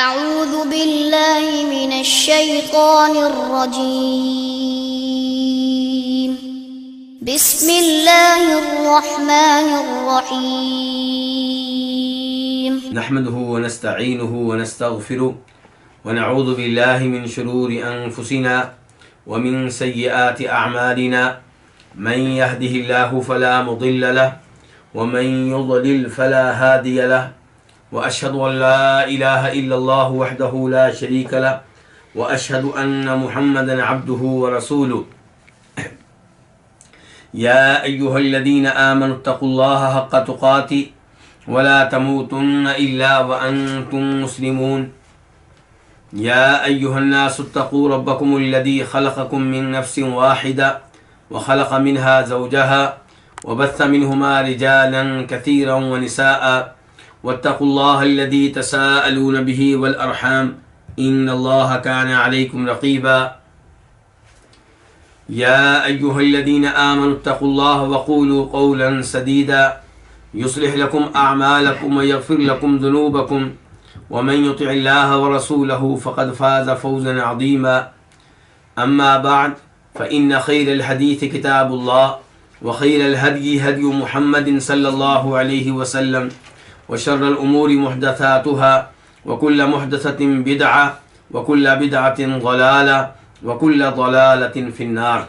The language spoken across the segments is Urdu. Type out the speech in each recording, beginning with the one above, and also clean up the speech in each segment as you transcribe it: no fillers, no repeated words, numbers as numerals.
أعوذ بالله من الشيطان الرجيم بسم الله الرحمن الرحيم نحمده ونستعينه ونستغفره ونعوذ بالله من شرور أنفسنا ومن سيئات أعمالنا من يهده الله فلا مضل له ومن يضلل فلا هادي له وأشهد أن لا إله إلا الله وحده لا شريك له وأشهد أن محمدا عبده ورسوله يا أيها الذين آمنوا اتقوا الله حق تقاته ولا تموتن إلا وأنتم مسلمون يا أيها الناس اتقوا ربكم الذي خلقكم من نفس واحدة وخلق منها زوجها وبث منهما رجالا كثيرا ونساء واتقوا الله الذي تساءلون به والأرحام إن الله كان عليكم رقيبا يا أيها الذين آمنوا اتقوا الله وقولوا قولا سديدا يصلح لكم أعمالكم ويغفر لكم ذنوبكم ومن يطع الله ورسوله فقد فاز فوزا عظيما أما بعد فإن خير الحديث كتاب الله وخير الهدي هدي محمد صلى الله عليه وسلم وشر الأمور محدثاتها وكل محدثة بدعة وكل بدعة ضلالة وكل ضلالة في النار۔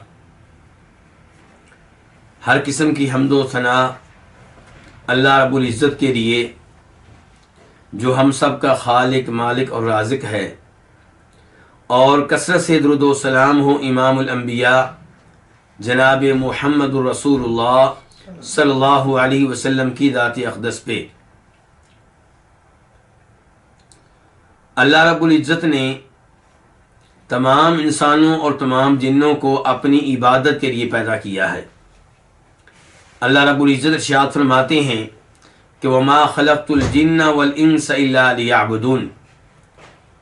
ہر قسم کی حمد و ثنا اللہ رب العزت کے لیے جو ہم سب کا خالق، مالک اور رازق ہے، اور کثرت سے درود و سلام ہو امام الانبیاء جناب محمد الرسول اللہ صلی اللہ علیہ وسلم کی ذات اقدس پہ۔ اللہ رب العزت نے تمام انسانوں اور تمام جنوں کو اپنی عبادت کے لیے پیدا کیا ہے۔ اللہ رب العزت ارشاد فرماتے ہیں کہ وَمَا خَلَقْتُ الْجِنَّ وَالْإِنسَ إِلَّا لِيَعْبُدُونَ،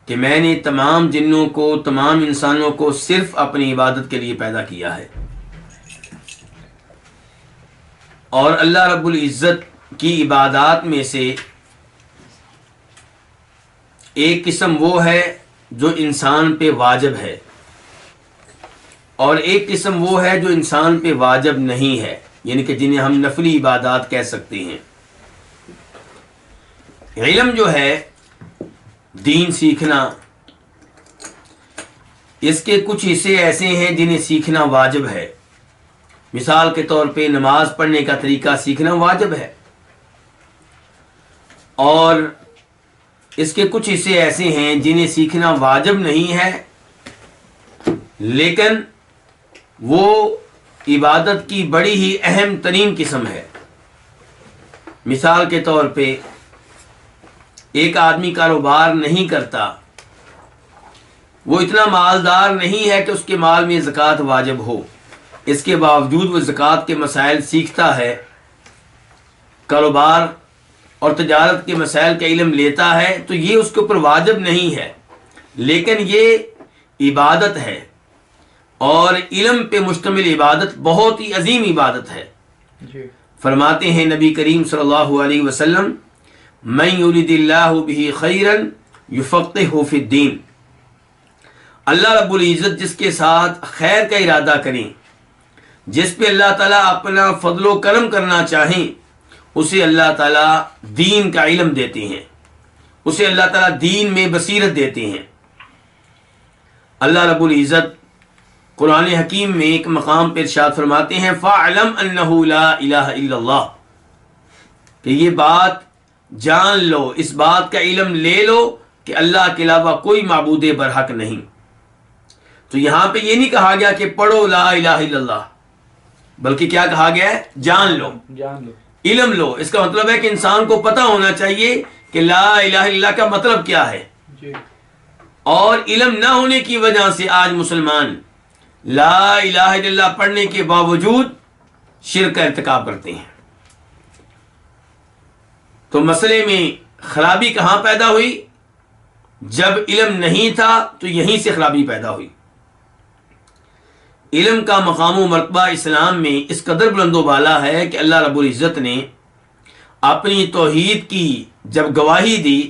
کہ میں نے تمام جنوں کو، تمام انسانوں کو صرف اپنی عبادت کے لیے پیدا کیا ہے۔ اور اللہ رب العزت کی عبادات میں سے ایک قسم وہ ہے جو انسان پہ واجب ہے، اور ایک قسم وہ ہے جو انسان پہ واجب نہیں ہے، یعنی کہ جنہیں ہم نفلی عبادات کہہ سکتے ہیں۔ علم جو ہے، دین سیکھنا، اس کے کچھ حصے ایسے ہیں جنہیں سیکھنا واجب ہے۔ مثال کے طور پہ نماز پڑھنے کا طریقہ سیکھنا واجب ہے، اور اس کے کچھ حصے ایسے ہیں جنہیں سیکھنا واجب نہیں ہے، لیکن وہ عبادت کی بڑی ہی اہم ترین قسم ہے۔ مثال کے طور پہ ایک آدمی کاروبار نہیں کرتا، وہ اتنا مالدار نہیں ہے کہ اس کے مال میں زکوٰۃ واجب ہو، اس کے باوجود وہ زکوٰۃ کے مسائل سیکھتا ہے، کاروبار اور تجارت کے مسائل کا علم لیتا ہے، تو یہ اس کے اوپر واجب نہیں ہے، لیکن یہ عبادت ہے، اور علم پہ مشتمل عبادت بہت ہی عظیم عبادت ہے۔ فرماتے ہیں نبی کریم صلی اللہ علیہ وسلم من یرید اللہ بہ خیرا یفقہہ فی الدین، اللہ رب العزت جس کے ساتھ خیر کا ارادہ کریں، جس پہ اللہ تعالیٰ اپنا فضل و کرم کرنا چاہیں، اسے اللہ تعالیٰ دین کا علم دیتے ہیں، اسے اللہ تعالیٰ دین میں بصیرت دیتے ہیں۔ اللہ رب العزت قرآن حکیم میں ایک مقام پہ ارشاد فرماتے ہیں فَاعْلَمْ أَنَّهُ لَا إِلَهَ إِلَّا اللَّهُ، کہ یہ بات جان لو، اس بات کا علم لے لو کہ اللہ کے علاوہ کوئی معبود برحق نہیں۔ تو یہاں پہ یہ نہیں کہا گیا کہ پڑھو لا الہ الا اللہ، بلکہ کیا کہا گیا ہے؟ جان لو، علم لو۔ اس کا مطلب ہے کہ انسان کو پتہ ہونا چاہیے کہ لا الہ الا اللہ کا مطلب کیا ہے، اور علم نہ ہونے کی وجہ سے آج مسلمان لا الہ الا اللہ پڑھنے کے باوجود شرک کا ارتکاب کرتے ہیں۔ تو مسئلے میں خرابی کہاں پیدا ہوئی؟ جب علم نہیں تھا تو یہیں سے خرابی پیدا ہوئی۔ علم کا مقام و مرتبہ اسلام میں اس قدر بلند و بالا ہے کہ اللہ رب العزت نے اپنی توحید کی جب گواہی دی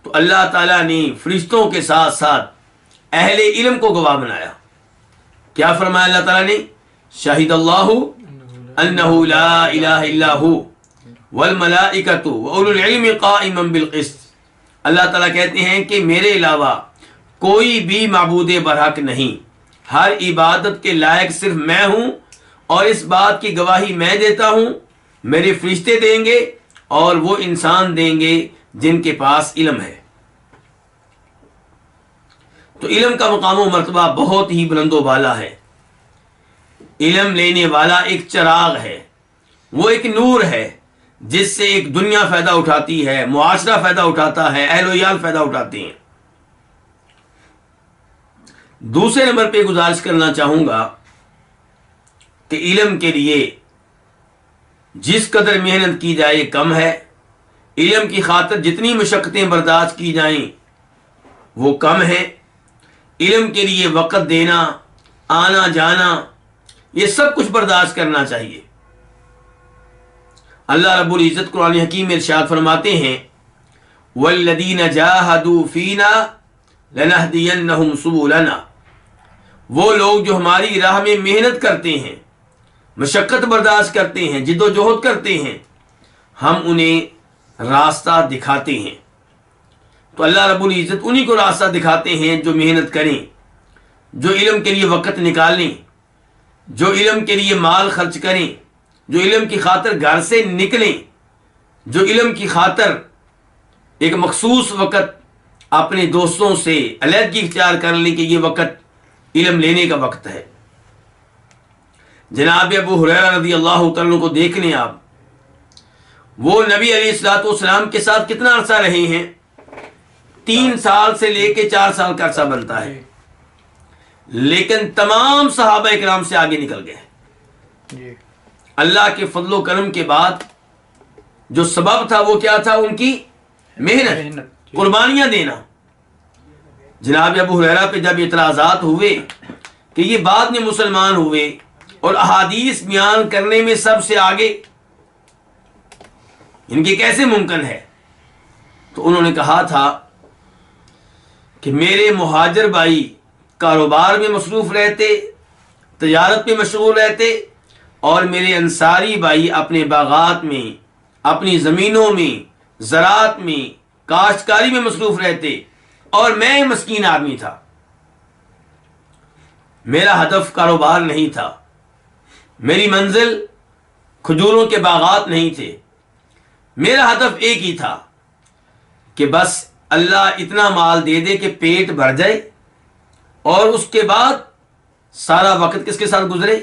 تو اللہ تعالیٰ نے فرشتوں کے ساتھ ساتھ اہل علم کو گواہ بنایا. کیا فرمایا اللہ تعالیٰ نے؟ شاہد اللہ انہ لا الہ الا ہو والملائکۃ واولو العلم قائما بالقسط. اللہ تعالیٰ کہتے ہیں کہ میرے علاوہ کوئی بھی معبود برحق نہیں، ہر عبادت کے لائق صرف میں ہوں، اور اس بات کی گواہی میں دیتا ہوں، میرے فرشتے دیں گے اور وہ انسان دیں گے جن کے پاس علم ہے. تو علم کا مقام و مرتبہ بہت ہی بلند و بالا ہے. علم لینے والا ایک چراغ ہے، وہ ایک نور ہے جس سے ایک دنیا فائدہ اٹھاتی ہے، معاشرہ فائدہ اٹھاتا ہے، اہل و عیال فائدہ اٹھاتے ہیں. دوسرے نمبر پہ گزارش کرنا چاہوں گا کہ علم کے لیے جس قدر محنت کی جائے کم ہے، علم کی خاطر جتنی مشقتیں برداشت کی جائیں وہ کم ہے. علم کے لیے وقت دینا، آنا جانا، یہ سب کچھ برداشت کرنا چاہیے. اللہ رب العزت قرآن حکیم میں ارشاد فرماتے ہیں والذین جاہدوا فینا لنہدینہم سبلنا. وہ لوگ جو ہماری راہ میں محنت کرتے ہیں، مشقت برداشت کرتے ہیں، جد و جہد کرتے ہیں، ہم انہیں راستہ دکھاتے ہیں. تو اللہ رب العزت انہی کو راستہ دکھاتے ہیں جو محنت کریں، جو علم کے لیے وقت نکالیں، جو علم کے لیے مال خرچ کریں، جو علم کی خاطر گھر سے نکلیں، جو علم کی خاطر ایک مخصوص وقت اپنے دوستوں سے علیحدگی اختیار کر لیں کہ یہ وقت علم لینے کا وقت ہے. جناب ابو ہریرہ رضی اللہ تعالیٰ کو دیکھ لیں آپ، وہ نبی علیہ الصلوۃ والسلام کے ساتھ کتنا عرصہ رہے ہیں؟ 3 سال سے لے کے 4 سال کا عرصہ بنتا ہے، لیکن تمام صحابہ اکرام سے آگے نکل گئے. اللہ کے فضل و کرم کے بعد جو سبب تھا وہ کیا تھا؟ ان کی محنت، قربانیاں دینا. جناب ابو ہریرہ پہ جب اعتراضات ہوئے کہ یہ بعد میں مسلمان ہوئے اور احادیث بیان کرنے میں سب سے آگے، ان کی کیسے ممکن ہے؟ تو انہوں نے کہا تھا کہ میرے مہاجر بھائی کاروبار میں مصروف رہتے، تجارت میں مشغول رہتے، اور میرے انصاری بھائی اپنے باغات میں، اپنی زمینوں میں، زراعت میں، کاشتکاری میں مصروف رہتے، اور میں مسکین آدمی تھا. میرا ہدف کاروبار نہیں تھا، میری منزل کھجوروں کے باغات نہیں تھے. میرا ہدف ایک ہی تھا کہ بس اللہ اتنا مال دے دے کہ پیٹ بھر جائے، اور اس کے بعد سارا وقت کس کے ساتھ گزرے؟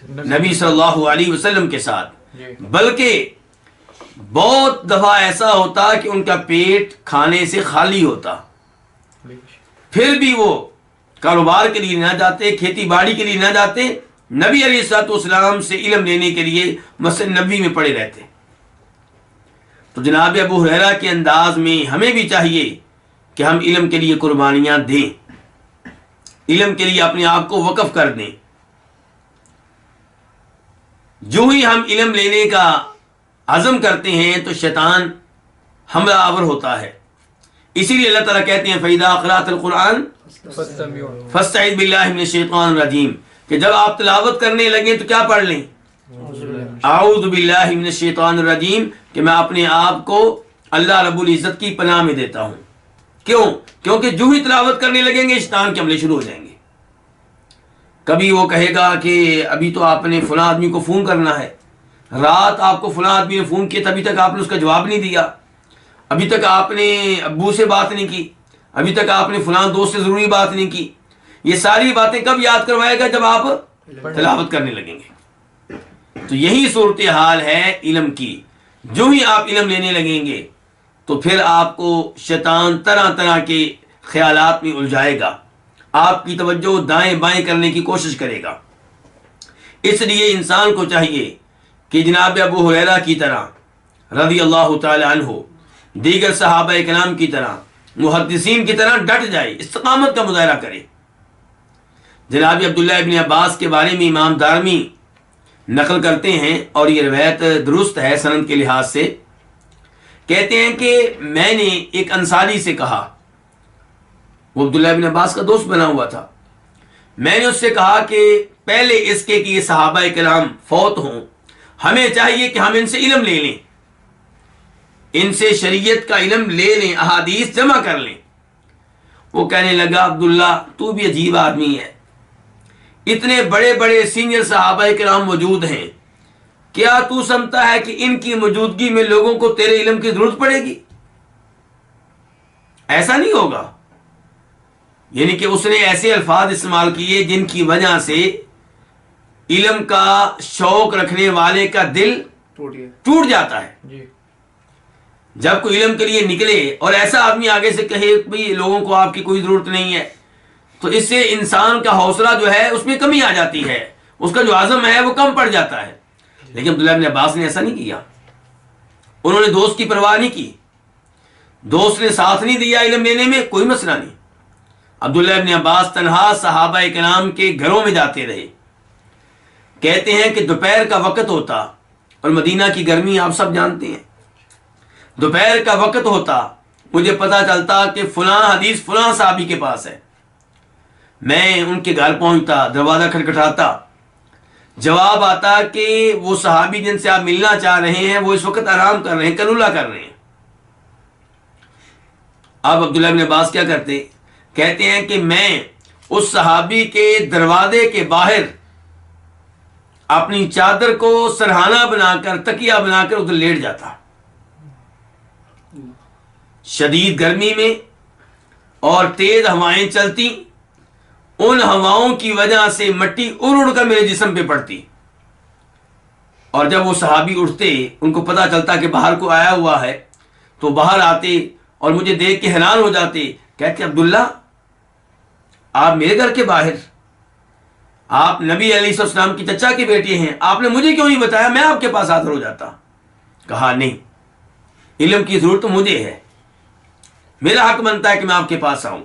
نبی صلی اللہ علیہ وسلم کے ساتھ. بلکہ بہت دفعہ ایسا ہوتا کہ ان کا پیٹ کھانے سے خالی ہوتا، پھر بھی وہ کاروبار کے لیے نہ جاتے، کھیتی باڑی کے لیے نہ جاتے، نبی علیہ الصلوۃ والسلام سے علم لینے کے لیے مسجد نبوی میں پڑے رہتے. تو جناب ابو ہریرہ کے انداز میں ہمیں بھی چاہیے کہ ہم علم کے لیے قربانیاں دیں، علم کے لیے اپنے آپ کو وقف کر دیں. جو ہی ہم علم لینے کا عزم کرتے ہیں تو شیطان حملہ آور ہوتا ہے. اسی لیے اللہ تعالیٰ کہتے ہیں فَإِذَا قَرَأْتَ الْقُرْآنَ فَاسْتَعِذْ بِاللَّهِ مِنَ الشَّيْطَانِ الرَّجِيمِ، کہ جب آپ تلاوت کرنے لگیں تو کیا پڑھ لیں؟ اعوذ باللہ من الشیطان الرجیم، کہ میں اپنے آپ کو اللہ رب العزت کی پناہ میں دیتا ہوں. کیوں؟ کیونکہ جو ہی تلاوت کرنے لگیں گے شیطان کے حملے شروع ہو جائیں گے. کبھی وہ کہے گا کہ ابھی تو آپ نے فلاں آدمی کو فون کرنا ہے، رات آپ کو فلاں آدمی نے فون کیا تھا، ابھی تک آپ نے اس کا جواب نہیں دیا، ابھی تک آپ نے ابو سے بات نہیں کی، ابھی تک آپ نے فلاں دوست سے ضروری بات نہیں کی. یہ ساری باتیں کب یاد کروائے گا؟ جب آپ تلاوت کرنے لگیں گے. تو یہی صورتحال ہے علم کی. جو ہی آپ علم لینے لگیں گے تو پھر آپ کو شیطان طرح طرح کے خیالات میں الجھائے گا، آپ کی توجہ دائیں بائیں کرنے کی کوشش کرے گا. اس لیے انسان کو چاہیے کہ جناب ابو ہریرہ کی طرح رضی اللہ تعالی عنہ، دیگر صحابہ کرام کی طرح، محدثین کی طرح ڈٹ جائے، استقامت کا مظاہرہ کرے. جناب عبداللہ ابن عباس کے بارے میں امام دارمی نقل کرتے ہیں، اور یہ روایت درست ہے سند کے لحاظ سے، کہتے ہیں کہ میں نے ایک انصاری سے کہا، وہ عبداللہ بن عباس کا دوست بنا ہوا تھا، میں نے اس سے کہا کہ پہلے اس کے کہ یہ صحابہ کرام فوت ہوں، ہمیں چاہیے کہ ہم ان سے علم لے لیں، ان سے شریعت کا علم لے لیں، احادیث جمع کر لیں۔ وہ کہنے لگا عبداللہ تو بھی عجیب آدمی ہے، اتنے بڑے بڑے سینئر صحابہ کرام موجود ہیں، کیا تو سمجھتا ہے کہ ان کی موجودگی میں لوگوں کو تیرے علم کی ضرورت پڑے گی؟ ایسا نہیں ہوگا۔ یعنی کہ اس نے ایسے الفاظ استعمال کیے جن کی وجہ سے علم کا شوق رکھنے والے کا دل ٹوٹ جاتا ہے۔ جی جب کوئی علم کے لیے نکلے اور ایسا آدمی آگے سے کہے بھئی لوگوں کو آپ کی کوئی ضرورت نہیں ہے، تو اس سے انسان کا حوصلہ جو ہے اس میں کمی آ جاتی ہے، اس کا جو عزم ہے وہ کم پڑ جاتا ہے۔ لیکن عبداللہ بن عباس نے ایسا نہیں کیا، انہوں نے دوست کی پرواہ نہیں کی، دوست نے ساتھ نہیں دیا علم لینے میں، کوئی مسئلہ نہیں۔ عبداللہ بن عباس تنہا صحابہ کرام کے گھروں میں جاتے رہے۔ کہتے ہیں کہ دوپہر کا وقت ہوتا، اور مدینہ کی گرمی آپ سب جانتے ہیں، دوپہر کا وقت ہوتا، مجھے پتا چلتا کہ فلاں حدیث فلاں صحابی کے پاس ہے، میں ان کے گھر پہنچتا، دروازہ کھٹکھٹاتا، جواب آتا کہ وہ صحابی جن سے آپ ملنا چاہ رہے ہیں وہ اس وقت آرام کر رہے ہیں، قیلولہ کر رہے ہیں۔ اب عبداللہ بن عباس کیا کرتے؟ کہتے ہیں کہ میں اس صحابی کے دروازے کے باہر اپنی چادر کو سرہانہ بنا کر، تکیہ بنا کر ادھر لیٹ جاتا، شدید گرمی میں اور تیز ہوائیں چلتی، ان ہواؤں کی وجہ سے مٹی اڑ اڑ کر میرے جسم پہ پڑتی، اور جب وہ صحابی اٹھتے، ان کو پتا چلتا کہ باہر کو آیا ہوا ہے، تو باہر آتے اور مجھے دیکھ کے حیران ہو جاتے، کہتے عبداللہ آپ میرے گھر کے باہر، آپ نبی علیہ السلام کی چچا کے بیٹے ہیں، آپ نے مجھے کیوں نہیں بتایا، میں آپ کے پاس حاضر ہو جاتا۔ کہا نہیں، علم کی ضرورت تو مجھے ہے، میرا حق بنتا ہے کہ میں آپ کے پاس آؤں۔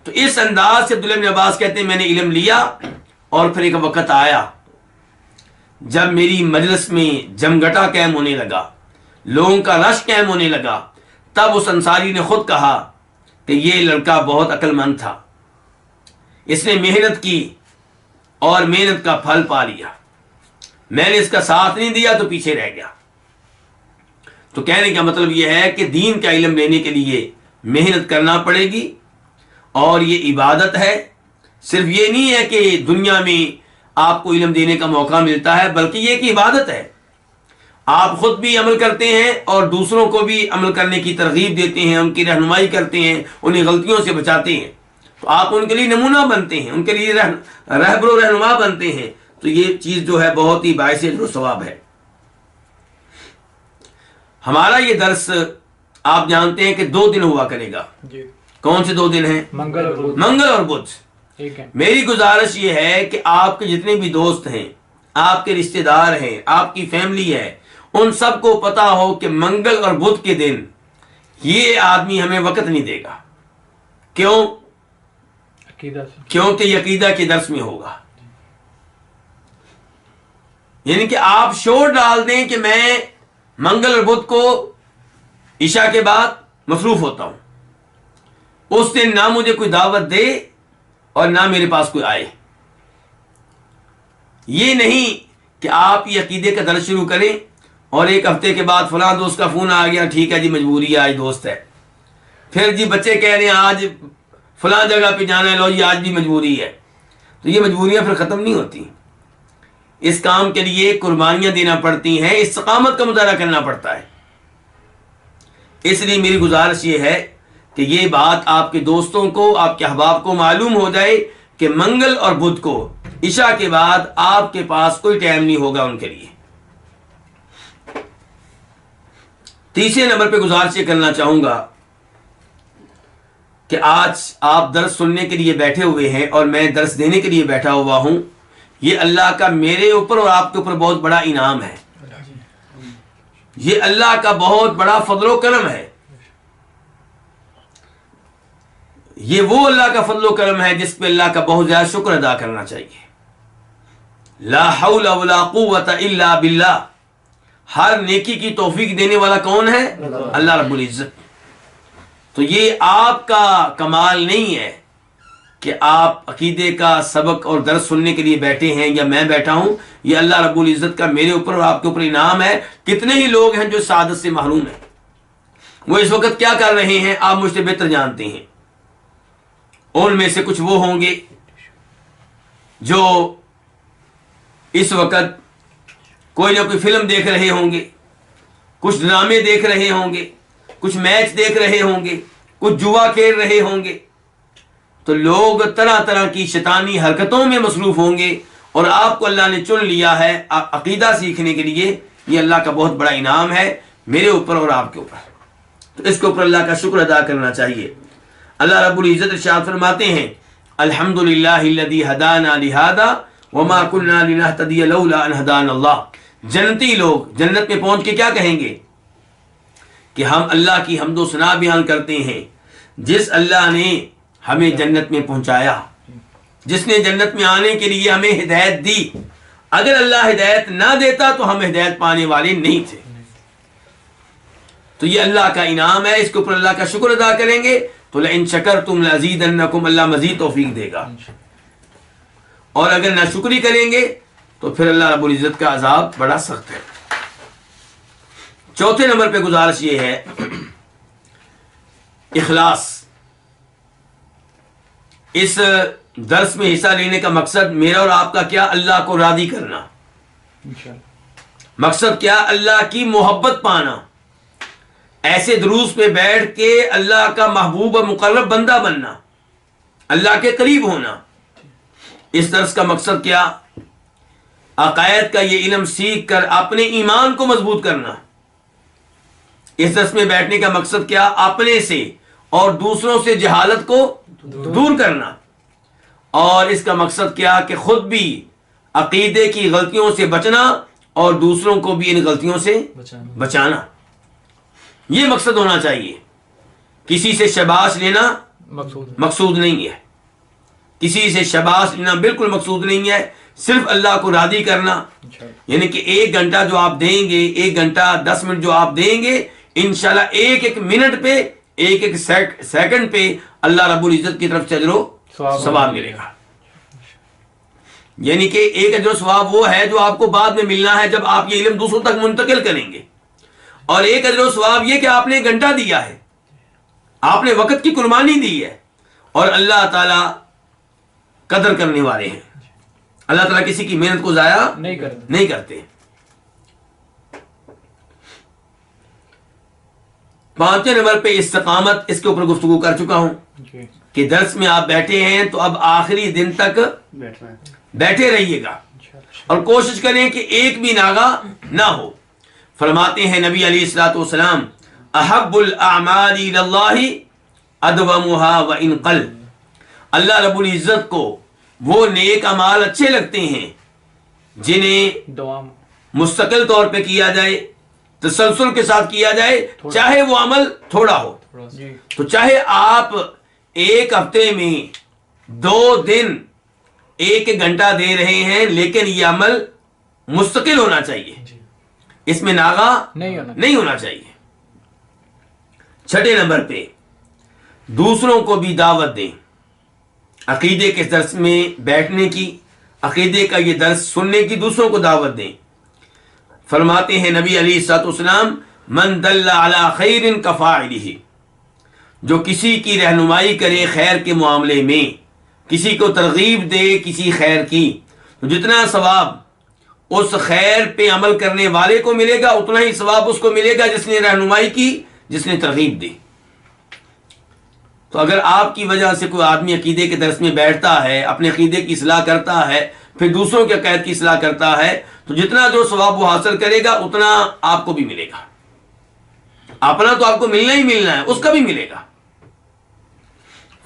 تو اس انداز سے عبداللہ بن عباس کہتے ہیں میں نے علم لیا، اور پھر ایک وقت آیا جب میری مجلس میں جمگٹا قائم ہونے لگا، لوگوں کا رش قائم ہونے لگا، تب اس انصاری نے خود کہا کہ یہ لڑکا بہت عقل مند تھا، اس نے محنت کی اور محنت کا پھل پا لیا، میں نے اس کا ساتھ نہیں دیا تو پیچھے رہ گیا۔ تو کہنے کا مطلب یہ ہے کہ دین کا علم لینے کے لیے محنت کرنا پڑے گی، اور یہ عبادت ہے، صرف یہ نہیں ہے کہ دنیا میں آپ کو علم دینے کا موقع ملتا ہے، بلکہ یہ کہ عبادت ہے، آپ خود بھی عمل کرتے ہیں اور دوسروں کو بھی عمل کرنے کی ترغیب دیتے ہیں، ان کی رہنمائی کرتے ہیں، انہیں غلطیوں سے بچاتے ہیں، تو آپ ان کے لیے نمونہ بنتے ہیں، ان کے لیے رہبر و رہنما بنتے ہیں، تو یہ چیز جو ہے بہت ہی باعث اجر و ثواب ہے۔ ہمارا یہ درس آپ جانتے ہیں کہ 2 دن ہوا کرے گا۔ جی کون سے 2 دن ہیں؟ منگل اور بدھ۔ منگل اور بدھ۔ ٹھیک ہے۔ میری گزارش یہ ہے کہ آپ کے جتنے بھی دوست ہیں، آپ کے رشتہ دار ہیں، آپ کی فیملی ہے، ان سب کو پتا ہو کہ منگل اور بدھ کے دن یہ آدمی ہمیں وقت نہیں دے گا۔ کیوں؟ عقیدہ سے۔ کیونکہ یہ عقیدہ کے درس میں ہوگا۔ یعنی کہ آپ شور ڈال دیں کہ میں منگل اور بدھ کو عشاء کے بعد مصروف ہوتا ہوں، اس دن نہ مجھے کوئی دعوت دے اور نہ میرے پاس کوئی آئے۔ یہ نہیں کہ آپ یہ عقیدے کا درس شروع کریں اور ایک ہفتے کے بعد فلاں دوست کا فون آ گیا، ٹھیک ہے جی مجبوری ہے، آج دوست ہے، پھر جی بچے کہہ رہے ہیں آج فلاں جگہ پہ جانا ہے، لو جی آج بھی مجبوری ہے، تو یہ مجبوریاں پھر ختم نہیں ہوتی۔ اس کام کے لیے قربانیاں دینا پڑتی ہیں، استقامت کا مظاہرہ کرنا پڑتا ہے۔ اس لیے میری گزارش یہ ہے کہ یہ بات آپ کے دوستوں کو، آپ کے احباب کو معلوم ہو جائے کہ منگل اور بدھ کو عشاء کے بعد آپ کے پاس کوئی ٹائم نہیں ہوگا ان کے لیے۔ تیسرے نمبر پہ گزارش یہ کرنا چاہوں گا کہ آج آپ درس سننے کے لیے بیٹھے ہوئے ہیں اور میں درس دینے کے لیے بیٹھا ہوا ہوں، یہ اللہ کا میرے اوپر اور آپ کے اوپر بہت بڑا انعام ہے، یہ اللہ کا بہت بڑا فضل و کرم ہے۔ یہ وہ اللہ کا فضل و کرم ہے جس پہ اللہ کا بہت زیادہ شکر ادا کرنا چاہیے۔ لا حول ولا قوت الا باللہ، ہر نیکی کی توفیق دینے والا کون ہے؟ اللہ رب العزت۔ تو یہ آپ کا کمال نہیں ہے کہ آپ عقیدے کا سبق اور درس سننے کے لیے بیٹھے ہیں یا میں بیٹھا ہوں، یہ اللہ رب العزت کا میرے اوپر اور آپ کے اوپر انعام ہے۔ کتنے ہی لوگ ہیں جو سعادت سے محروم ہیں، وہ اس وقت کیا کر رہے ہیں آپ مجھ سے بہتر جانتے ہیں۔ ان میں سے کچھ وہ ہوں گے جو اس وقت کوئی نہ کوئی فلم دیکھ رہے ہوں گے، کچھ ڈرامے دیکھ رہے ہوں گے، کچھ میچ دیکھ رہے ہوں گے، کچھ جوا کھیل رہے ہوں گے۔ تو لوگ طرح طرح کی شیطانی حرکتوں میں مصروف ہوں گے، اور آپ کو اللہ نے چن لیا ہے عقیدہ سیکھنے کے لیے۔ یہ اللہ کا بہت بڑا انعام ہے میرے اوپر اور آپ کے اوپر، تو اس کے اوپر اللہ کا شکر ادا کرنا چاہیے۔ اللہ رب العزت ارشاد فرماتے ہیں الحمدللہ الذی ہدانا لہذا وما كنا لنہتدی لولا ان ہدانا اللہ۔ جنتی لوگ جنت میں پہنچ کے کیا کہیں گے کہ ہم اللہ کی حمد و ثنا بیان کرتے ہیں، جس اللہ نے ہمیں جنت میں پہنچایا، جس نے جنت میں آنے کے لیے ہمیں ہدایت دی۔ اگر اللہ ہدایت نہ دیتا تو ہم ہدایت پانے والے نہیں تھے۔ تو یہ اللہ کا انعام ہے، اس کے اوپر اللہ کا شکر ادا کریں گے تو لئن شکرتم لازیدنکم، اللہ مزید توفیق دے گا، اور اگر ناشکری کریں گے تو پھر اللہ رب العزت کا عذاب بڑا سخت ہے۔ چوتھے نمبر پہ گزارش یہ ہے اخلاص۔ اس درس میں حصہ لینے کا مقصد میرا اور آپ کا کیا؟ اللہ کو راضی کرنا۔ مقصد کیا؟ اللہ کی محبت پانا، ایسے دروس پہ بیٹھ کے اللہ کا محبوب و مقرب بندہ بننا، اللہ کے قریب ہونا۔ اس درس کا مقصد کیا؟ عقائد کا یہ علم سیکھ کر اپنے ایمان کو مضبوط کرنا۔ اس درس میں بیٹھنے کا مقصد کیا؟ اپنے سے اور دوسروں سے جہالت کو دور کرنا۔ اور اس کا مقصد کیا کہ خود بھی عقیدے کی غلطیوں سے بچنا اور دوسروں کو بھی ان غلطیوں سے بچانا۔ یہ مقصد ہونا چاہیے۔ کسی سے شاباش لینا مقصود نہیں ہے، کسی سے شاباش لینا بالکل مقصود نہیں ہے، صرف اللہ کو راضی کرنا۔ یعنی کہ 1 گھنٹہ جو آپ دیں گے، 1 گھنٹہ 10 منٹ جو آپ دیں گے، انشاءاللہ ایک منٹ پہ، ایک سیکنڈ پہ اللہ رب العزت کی طرف سے اجر و ثواب ملے گا۔ یعنی کہ ایک اجر و ثواب وہ ہے جو آپ کو بعد میں ملنا ہے جب آپ یہ علم دوسروں تک منتقل کریں گے، اور ایک اجر و ثواب یہ کہ آپ نے 1 گھنٹہ دیا ہے، آپ نے وقت کی قربانی دی ہے، اور اللہ تعالی قدر کرنے والے ہیں۔ اللہ تعالیٰ کسی کی محنت کو ضائع نہیں کرتے۔ 5ویں نمبر پہ استقامت، اس کے اوپر گفتگو کر چکا ہوں کہ درس میں آپ بیٹھے ہیں تو اب آخری دن تک بیٹھے رہیے گا، اور کوشش کریں کہ ایک بھی ناغہ نہ ہو۔ فرماتے ہیں نبی علیہ الصلوۃ والسلام احب الاعمال الی اللہ ادومها وان قل۔ اللہ رب العزت کو وہ نیک اعمال اچھے لگتے ہیں جنہیں مستقل طور پہ کیا جائے، تسلسل کے ساتھ کیا جائے، چاہے وہ عمل تھوڑا ہو۔ تو چاہے آپ ایک ہفتے میں 2 دن 1 گھنٹہ دے رہے ہیں، لیکن یہ عمل مستقل ہونا چاہیے، اس میں ناغہ نہیں ہونا چاہیے۔ 6 نمبر پہ دوسروں کو بھی دعوت دیں۔ عقیدے کے درس میں بیٹھنے کی، عقیدے کا یہ درس سننے کی دوسروں کو دعوت دیں۔ فرماتے ہیں نبی علیہ الصلوۃ والسلام من دل علی خیر کفاعلہ، جو کسی کی رہنمائی کرے خیر کے معاملے میں، کسی کو ترغیب دے کسی خیر کی، تو جتنا ثواب اس خیر پہ عمل کرنے والے کو ملے گا، اتنا ہی ثواب اس کو ملے گا جس نے رہنمائی کی، جس نے ترغیب دی۔ تو اگر آپ کی وجہ سے کوئی آدمی عقیدے کے درس میں بیٹھتا ہے، اپنے عقیدے کی اصلاح کرتا ہے، پھر دوسروں کے عقائد کی اصلاح کرتا ہے، تو جتنا جو ثواب وہ حاصل کرے گا اتنا آپ کو بھی ملے گا۔ اپنا تو آپ کو ملنا ہی ملنا ہے، اس کا بھی ملے گا۔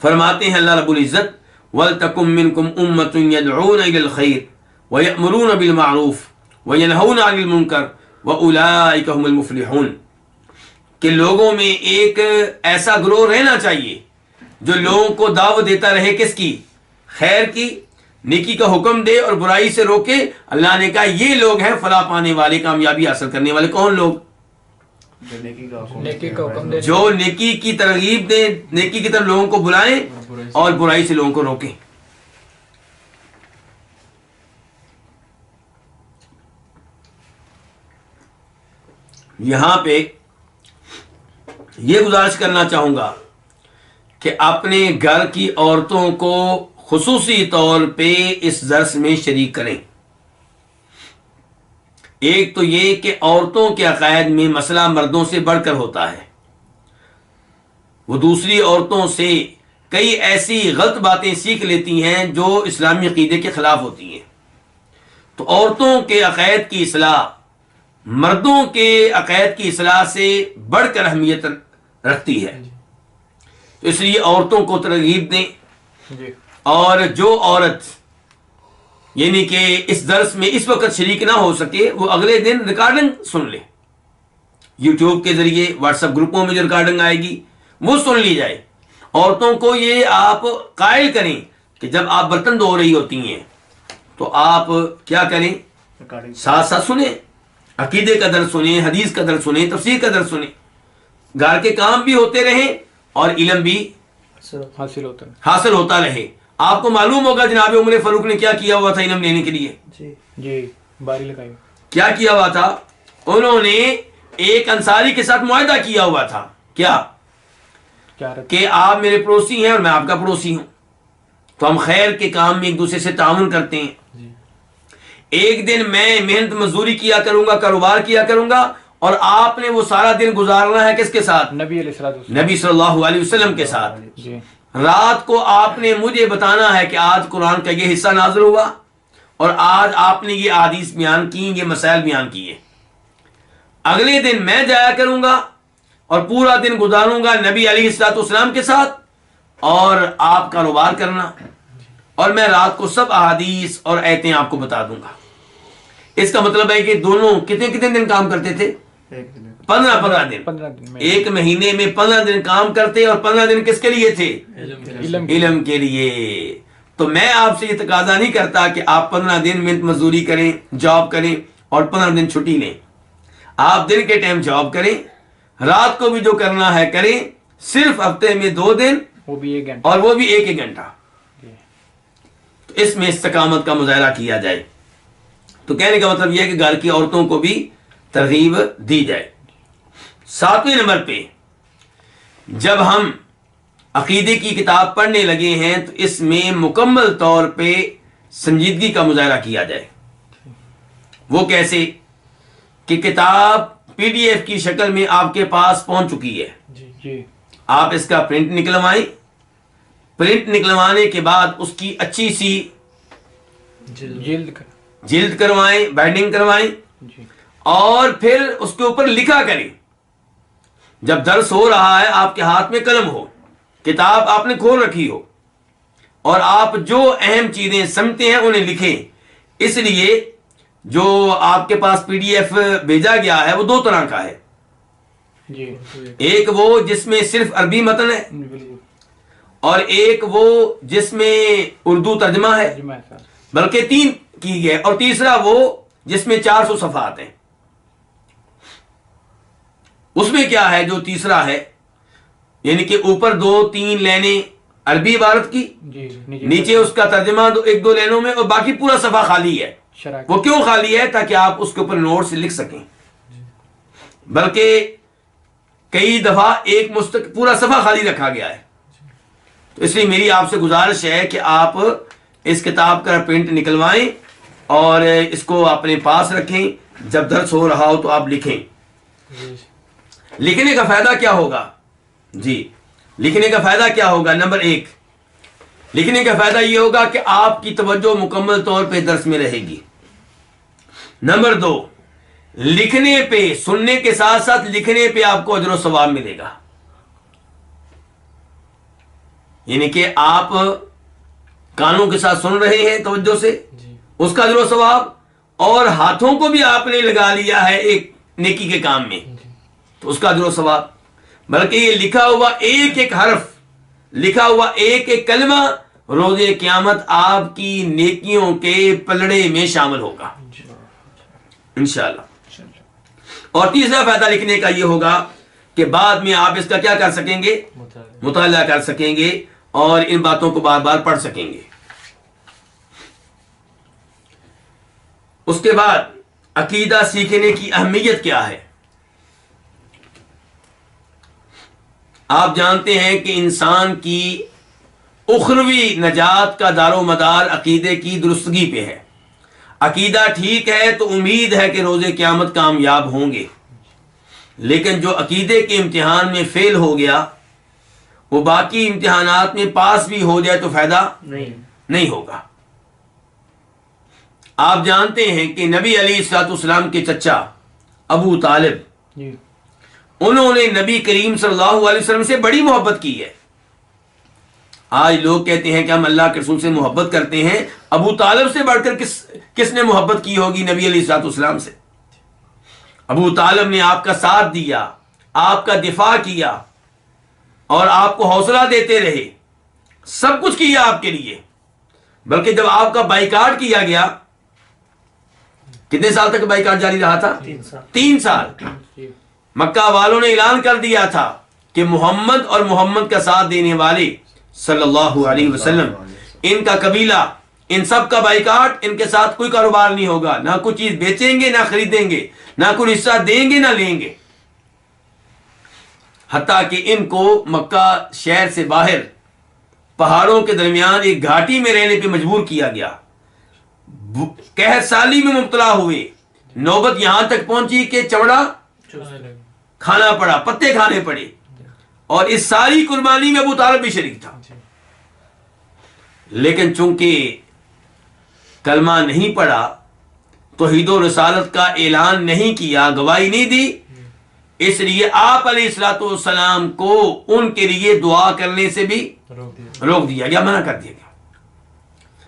فرماتے ہیں اللہ رب العزت وَلْتَكُمْ مِنْكُمْ أُمَّةٌ يَدْعُونَ إِلَى الْخَيْرِ وَيَأْمُرُونَ بِالْمَعْرُوفِ وَيَنْهَوْنَ عَنِ الْمُنْكَرِ وَأُولَٰئِكَ هُمُ الْمُفْلِحُونَ، کہ لوگوں میں ایک ایسا گروہ رہنا چاہیے جو لوگوں کو دعوت دیتا رہے، کس کی؟ خیر کی، نیکی کا حکم دے اور برائی سے روکے. اللہ نے کہا یہ لوگ ہیں فلاح پانے والے, کامیابی حاصل کرنے والے. کون لوگ؟ نیکی کا حکم دے, جو نیکی کی ترغیب دیں, نیکی کی طرف لوگوں کو بلائیں اور برائی سے لوگوں کو روکیں. یہاں پہ یہ گزارش کرنا چاہوں گا کہ اپنے گھر کی عورتوں کو خصوصی طور پہ اس درس میں شریک کریں. ایک تو یہ کہ عورتوں کے عقائد میں مسئلہ مردوں سے بڑھ کر ہوتا ہے. وہ دوسری عورتوں سے کئی ایسی غلط باتیں سیکھ لیتی ہیں جو اسلامی عقیدے کے خلاف ہوتی ہیں. تو عورتوں کے عقائد کی اصلاح مردوں کے عقائد کی اصلاح سے بڑھ کر اہمیت رکھتی ہے. تو اس لیے عورتوں کو ترغیب دیں, جی, اور جو عورت یعنی کہ اس درس میں اس وقت شریک نہ ہو سکے وہ اگلے دن ریکارڈنگ سن لے. یوٹیوب کے ذریعے واٹس ایپ گروپوں میں جو ریکارڈنگ آئے گی وہ سن لی جائے. عورتوں کو یہ آپ قائل کریں کہ جب آپ برتن دھو رہی ہوتی ہیں تو آپ کیا کریں, ساتھ ساتھ سنیں, عقیدے کا درس سنیں, حدیث کا درس سنیں, تفسیر کا درس سنیں. گھر کے کام بھی ہوتے رہیں اور علم بھی حاصل ہوتا رہے. آپ کو معلوم ہوگا جناب عمر فاروق نے کیا کیا ہوا تھا علم لینے کے لیے. جی, باری لگائی. کیا کیا ہوا تھا؟ انہوں نے ایک انصاری کے ساتھ معاہدہ کیا ہوا تھا. کیا کہ آپ میرے پڑوسی ہیں اور میں آپ کا پڑوسی ہوں, تو ہم خیر کے کام میں ایک دوسرے سے تعاون کرتے ہیں. ایک دن میں محنت مزدوری کیا کروں گا, کاروبار کیا کروں گا, اور آپ نے وہ سارا دن گزارنا ہے کس کے ساتھ؟ نبی صلی اللہ علیہ وسلم کے ساتھ. رات کو آپ نے مجھے بتانا ہے کہ آج قرآن کا یہ حصہ نازل ہوا اور آج آپ نے یہ احادیث بیان کی, یہ مسائل بیان کیے. اگلے دن میں جایا کروں گا اور پورا دن گزاروں گا نبی علیہ الصلوۃ والسلام کے ساتھ, اور آپ کاروبار کرنا, اور میں رات کو سب احادیث اور آیتیں آپ کو بتا دوں گا. اس کا مطلب ہے کہ دونوں کتنے دن کام کرتے تھے؟ 15 دن. ایک مہینے میں 15 دن کام کرتے, اور 15 دن کس کے لیے تھے؟ علم کے لیے. تو میں آپ سے یہ تقاضا نہیں کرتا کہ آپ 15 دن محنت مزدوری کریں, جاب کریں, اور 15 دن چھٹی لیں. آپ دن کے ٹائم جاب کریں, رات کو بھی جو کرنا ہے کریں, صرف ہفتے میں 2 دن, اور وہ بھی ایک گھنٹہ. تو اس میں استقامت کا مظاہرہ کیا جائے. تو کہنے کا مطلب یہ ہے کہ گھر کی عورتوں کو بھی ترغیب دی جائے. 7ویں نمبر پہ جب ہم عقیدے کی کتاب پڑھنے لگے ہیں تو اس میں مکمل طور پہ سنجیدگی کا مظاہرہ کیا جائے. وہ کیسے کہ کتاب PDF کی شکل میں آپ کے پاس پہنچ چکی ہے, آپ اس کا پرنٹ نکلوائیں. پرنٹ نکلوانے کے بعد اس کی اچھی سی جلد کروائیں, بائنڈنگ کروائیں, اور پھر اس کے اوپر لکھا کریں. جب درس ہو رہا ہے آپ کے ہاتھ میں قلم ہو, کتاب آپ نے کھول رکھی ہو, اور آپ جو اہم چیزیں سمجھتے ہیں انہیں لکھیں. اس لیے جو آپ کے پاس PDF بھیجا گیا ہے وہ 2 طرح کا ہے. ایک وہ جس میں صرف عربی متن ہے, اور ایک وہ جس میں اردو ترجمہ ہے, بلکہ 3 کی گئے, اور تیسرا وہ جس میں 400 صفحات ہیں. اس میں کیا ہے جو تیسرا ہے, یعنی کہ اوپر 2-3 لائنیں عربی عبارت کی, نیچے اس کا ترجمہ 1-2 لائنوں میں, اور باقی پورا صفحہ خالی ہے. وہ کیوں خالی ہے؟ تاکہ آپ اس کے اوپر نوٹس لکھ سکیں. بلکہ کئی دفعہ پورا صفحہ خالی رکھا گیا ہے. تو اس لیے میری آپ سے گزارش ہے کہ آپ اس کتاب کا پرنٹ نکلوائیں اور اس کو اپنے پاس رکھیں. جب درس ہو رہا ہو تو آپ لکھیں. لکھنے کا فائدہ کیا ہوگا؟ لکھنے کا فائدہ کیا ہوگا؟ نمبر 1, لکھنے کا فائدہ یہ ہوگا کہ آپ کی توجہ مکمل طور پہ درس میں رہے گی. نمبر 2, لکھنے پہ, سننے کے ساتھ ساتھ لکھنے پہ آپ کو اجر و ثواب ملے گا. یعنی کہ آپ کانوں کے ساتھ سن رہے ہیں توجہ سے, اس کا اجر و ثواب, اور ہاتھوں کو بھی آپ نے لگا لیا ہے ایک نیکی کے کام میں, تو اس کا اجر و ثواب. بلکہ یہ لکھا ہوا ایک حرف, لکھا ہوا ایک کلمہ روز قیامت آپ کی نیکیوں کے پلڑے میں شامل ہوگا انشاءاللہ۔ اور تیسرا فائدہ لکھنے کا یہ ہوگا کہ بعد میں آپ اس کا کیا کر سکیں گے؟ مطالعہ کر سکیں گے اور ان باتوں کو بار بار پڑھ سکیں گے۔ اس کے بعد عقیدہ سیکھنے کی اہمیت کیا ہے؟ آپ جانتے ہیں کہ انسان کی اخروی نجات کا دار و مدار عقیدے کی درستگی پہ ہے۔ عقیدہ ٹھیک ہے تو امید ہے کہ روز قیامت کامیاب ہوں گے، لیکن جو عقیدے کے امتحان میں فیل ہو گیا وہ باقی امتحانات میں پاس بھی ہو جائے تو فائدہ نہیں ہوگا۔ آپ جانتے ہیں کہ نبی علیہ الصلوۃ والسلام کے چچا ابو طالب، انہوں نے نبی کریم صلی اللہ علیہ وسلم سے بڑی محبت کی ہے۔ آج لوگ کہتے ہیں کہ ہم اللہ کے رسول سے محبت کرتے ہیں، ابو طالب سے بڑھ کر کس نے محبت کی ہوگی نبی علیہ الصلوۃ والسلام سے؟ ابو طالب نے آپ کا ساتھ دیا، آپ کا دفاع کیا اور آپ کو حوصلہ دیتے رہے، سب کچھ کیا آپ کے لیے۔ بلکہ جب آپ کا بائیکاٹ کیا گیا، کتنے سال تک بائیکاٹ جاری رہا تھا؟ 3 سال۔ مکہ والوں نے اعلان کر دیا تھا کہ محمد اور محمد کا ساتھ دینے والے صلی اللہ علیہ وسلم، ان کا قبیلہ، ان سب کا بائیکاٹ، ان کے ساتھ کوئی کاروبار نہیں ہوگا، نہ کوئی چیز بیچیں گے، نہ خریدیں گے، نہ کوئی حصہ دیں گے، نہ لیں گے۔ حتیٰ کہ ان کو مکہ شہر سے باہر پہاڑوں کے درمیان ایک گھاٹی میں رہنے پہ مجبور کیا گیا، قحط سالی میں مبتلا ہوئے، نوبت یہاں تک پہنچی کہ چمڑا کھانا پڑا، پتے کھانے پڑے، اور اس ساری قربانی میں ابو طالب بھی شریک تھا۔ لیکن چونکہ کلمہ نہیں پڑھا، توحید و رسالت کا اعلان نہیں کیا، گواہی نہیں دی، اس لیے آپ علیہ الصلوۃ والسلام کو ان کے لیے دعا کرنے سے بھی روک دیا گیا، منع کر دیا گیا۔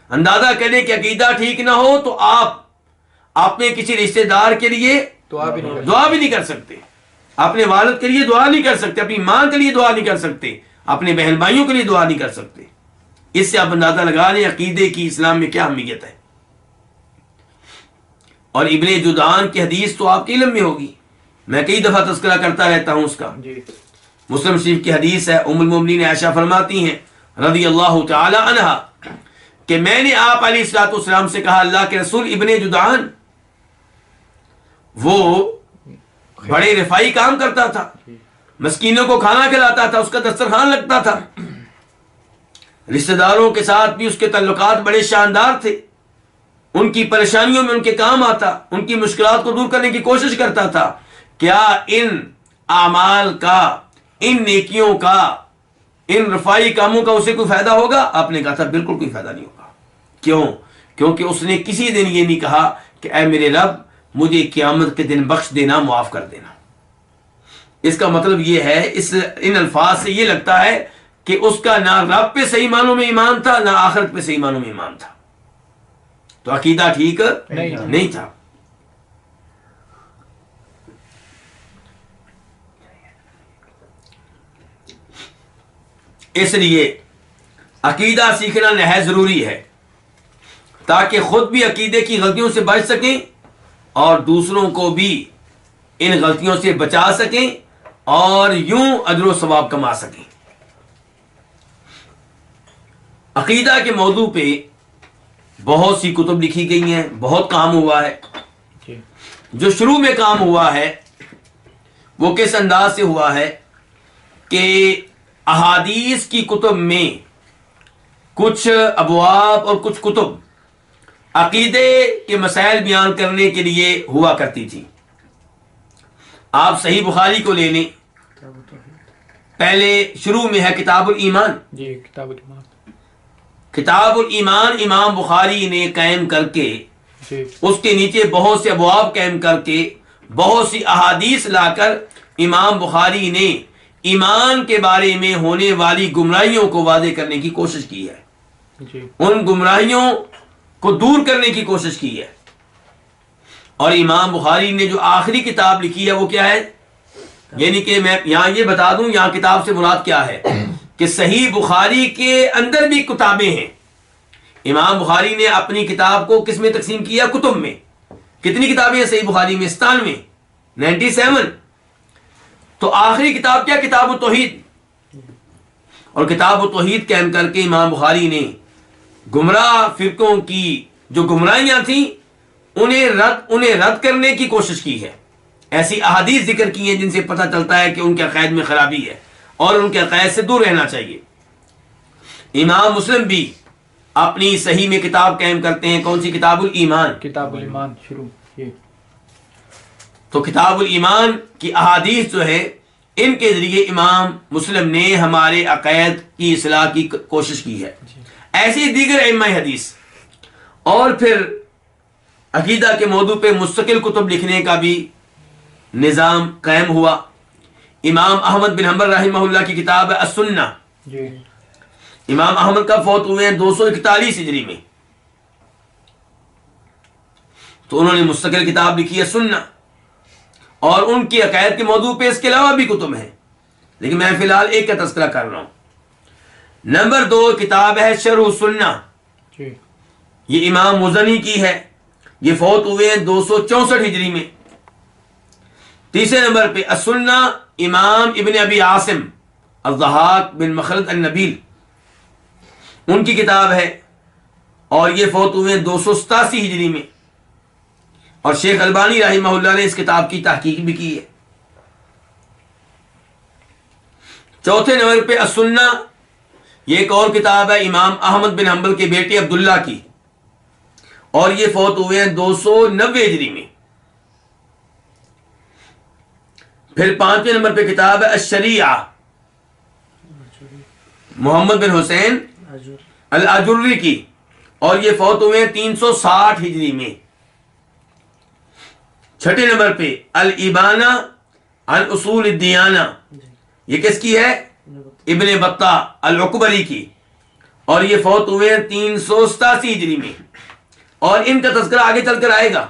اندازہ کریں کہ عقیدہ ٹھیک نہ ہو تو آپ اپنے کسی رشتہ دار کے لیے دعا بھی نہیں کر سکتے، اپنے والد کے لیے دعا نہیں کر سکتے، اپنی ماں کے لیے دعا نہیں کر سکتے، اپنے بہن بھائیوں کے لیے دعا نہیں کر سکتے۔ اس سے آپ اندازہ لگا لیں عقیدے کی اسلام میں کیا اہمیت ہے۔ اور ابن جدعان کی حدیث تو آپ کے علم میں ہوگی، میں کئی دفعہ تذکرہ کرتا رہتا ہوں اس کا۔ مسلم شریف کی حدیث ہے، ام المومنین عائشہ فرماتی ہیں رضی اللہ تعالی عنہا کہ میں نے آپ علیہ الصلوۃ والسلام سے کہا، اللہ کے رسول، ابن جدعان وہ بڑے رفائی کام کرتا تھا، مسکینوں کو کھانا کھلاتا تھا، اس کا دسترخوان لگتا تھا، رشتہ داروں کے ساتھ بھی اس کے تعلقات بڑے شاندار تھے، ان کی پریشانیوں میں ان کے کام آتا، ان کی مشکلات کو دور کرنے کی کوشش کرتا تھا۔ کیا ان اعمال کا، ان نیکیوں کا، ان رفائی کاموں کا اسے کوئی فائدہ ہوگا؟ آپ نے کہا تھا بالکل کوئی فائدہ نہیں ہوگا۔ کیوں؟ کیونکہ اس نے کسی دن یہ نہیں کہا کہ اے میرے رب مجھے قیامت کے دن بخش دینا، معاف کر دینا۔ اس کا مطلب یہ ہے، ان الفاظ سے یہ لگتا ہے کہ اس کا نہ رب پہ صحیح معنوں میں ایمان تھا، نہ آخرت پہ صحیح معنوں میں ایمان تھا، تو عقیدہ ٹھیک نہیں تھا۔ اس لیے عقیدہ سیکھنا نہایت ضروری ہے تاکہ خود بھی عقیدے کی غلطیوں سے بچ سکیں اور دوسروں کو بھی ان غلطیوں سے بچا سکیں اور یوں اجر و ثواب کما سکیں۔ عقیدہ کے موضوع پہ بہت سی کتب لکھی گئی ہیں، بہت کام ہوا ہے۔ جو شروع میں کام ہوا ہے وہ کس انداز سے ہوا ہے کہ احادیث کی کتب میں کچھ ابواب اور کچھ کتب عقیدے کے مسائل بیان کرنے کے لیے ہوا کرتی تھی۔ آپ صحیح بخاری کو لے لیں، پہلے شروع میں ہے کتاب الایمان۔ کتاب الایمان امام بخاری نے قائم کر کے اس کے نیچے بہت سے ابواب قائم کر کے بہت سی احادیث لا کر امام بخاری نے ایمان کے بارے میں ہونے والی گمراہیوں کو واضح کرنے کی کوشش کی ہے، ان گمراہیوں کو دور کرنے کی کوشش کی ہے۔ اور امام بخاری نے جو آخری کتاب لکھی ہے وہ کیا ہے؟ یعنی کہ میں یہاں یہ بتا دوں، یہاں کتاب سے مراد کیا ہے کہ صحیح بخاری کے اندر بھی کتابیں ہیں. امام بخاری نے اپنی کتاب کو کس میں تقسیم کیا؟ کتب میں. کتنی کتابیں ہیں صحیح بخاری میں؟ 97. تو آخری کتاب کیا؟ کتاب التوحید. اور کتاب التوحید قائم کر کے امام بخاری نے گمراہ فرقوں کی جو گمراہیاں تھیں انہیں رد کرنے کی کوشش کی ہے. ایسی احادیث ذکر کی ہیں جن سے پتہ چلتا ہے کہ ان کے عقائد میں خرابی ہے اور ان کے عقائد سے دور رہنا چاہیے. امام مسلم بھی اپنی صحیح میں کتاب قائم کرتے ہیں. کون سی؟ کتاب الایمان. کتاب الایمان شروع. تو کتاب الایمان کی احادیث جو ہے ان کے ذریعے امام مسلم نے ہمارے عقائد کی اصلاح کی کوشش کی ہے. ایسی دیگر ائمہ حدیث. اور پھر عقیدہ کے موضوع پہ مستقل کتب لکھنے کا بھی نظام قائم ہوا. امام احمد بن حنبل رحمہ اللہ کی کتاب ہے السنہ. امام احمد کا فوت ہوئے ہیں 241 ہجری میں. تو انہوں نے مستقل کتاب لکھی ہے سنہ، اور ان کی عقائد کے موضوع پہ اس کے علاوہ بھی کتب ہیں، لیکن میں فی الحال ایک کا تذکرہ کر رہا ہوں. نمبر 2 کتاب ہے شرح السنہ. یہ امام مزنی کی ہے. یہ فوت ہوئے ہیں 264 ہجری میں. تیسرے نمبر پہ السنہ امام ابن ابی عاصم الضحاک بن مخلد النبیل، ان کی کتاب ہے، اور یہ فوت ہوئے ہیں 287 ہجری میں. اور شیخ البانی رحمہ اللہ نے اس کتاب کی تحقیق بھی کی ہے. چوتھے نمبر پہ السنہ، یہ ایک اور کتاب ہے امام احمد بن حنبل کے بیٹے عبداللہ کی، اور یہ فوت ہوئے ہیں 290 ہجری میں. پھر 5ویں نمبر پہ کتاب ہے الشریعہ، محمد بن حسین الاجری کی، اور یہ فوت ہوئے ہیں 360 ہجری میں. چھٹے نمبر پہ الابانہ عن اصول الدیانہ، یہ کس کی ہے؟ ابن بطہ العقبری کی، اور یہ فوت ہوئے ہیں 387 ہجری میں. اور ان کا تذکرہ آگے چل کر آئے گا.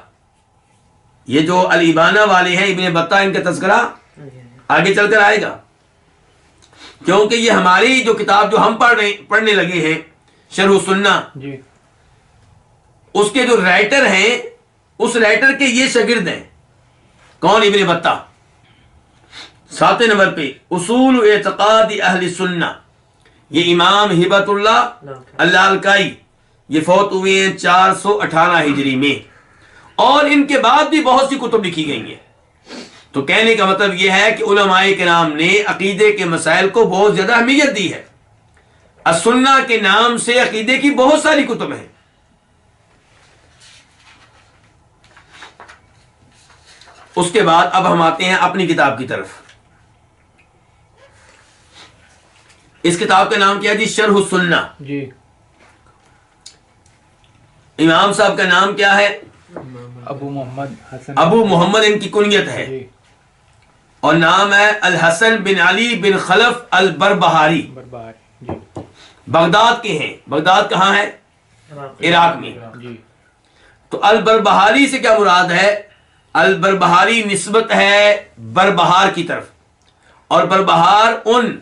یہ جو الابانہ والے ہیں ابن بطہ، ان کا تذکرہ آگے چل کر آئے گا، کیونکہ یہ ہماری جو کتاب جو ہم پڑھنے لگے ہیں شرح السنہ، اس کے جو رائٹر ہیں اس رائٹر کے یہ شاگرد ہیں. کون؟ ابن بطہ. 7 نمبر پہ اصول اعتقاد اہل سنہ، یہ امام ہبت اللہ اللالکائی، یہ فوت ہوئے ہیں 418 ہجری میں. اور ان کے بعد بھی بہت سی کتب لکھی گئی ہیں. تو کہنے کا مطلب یہ ہے کہ علماء کرام نے عقیدے کے مسائل کو بہت زیادہ اہمیت دی ہے. السنہ کے نام سے عقیدے کی بہت ساری کتب ہیں. اس کے بعد اب ہم آتے ہیں اپنی کتاب کی طرف. اس کتاب کا نام کیا جی؟ شرح السنہ. امام صاحب کا نام کیا ہے؟ ابو محمد حسن. ابو محمد ان کی کنیت ہے، اور نام ہے الحسن بن علی بن خلف البربہاری. بغداد کے ہیں. بغداد کہاں ہے؟ عراق میں. تو البربہاری سے کیا مراد ہے؟ البربہاری نسبت ہے بربہار کی طرف، اور بربہار ان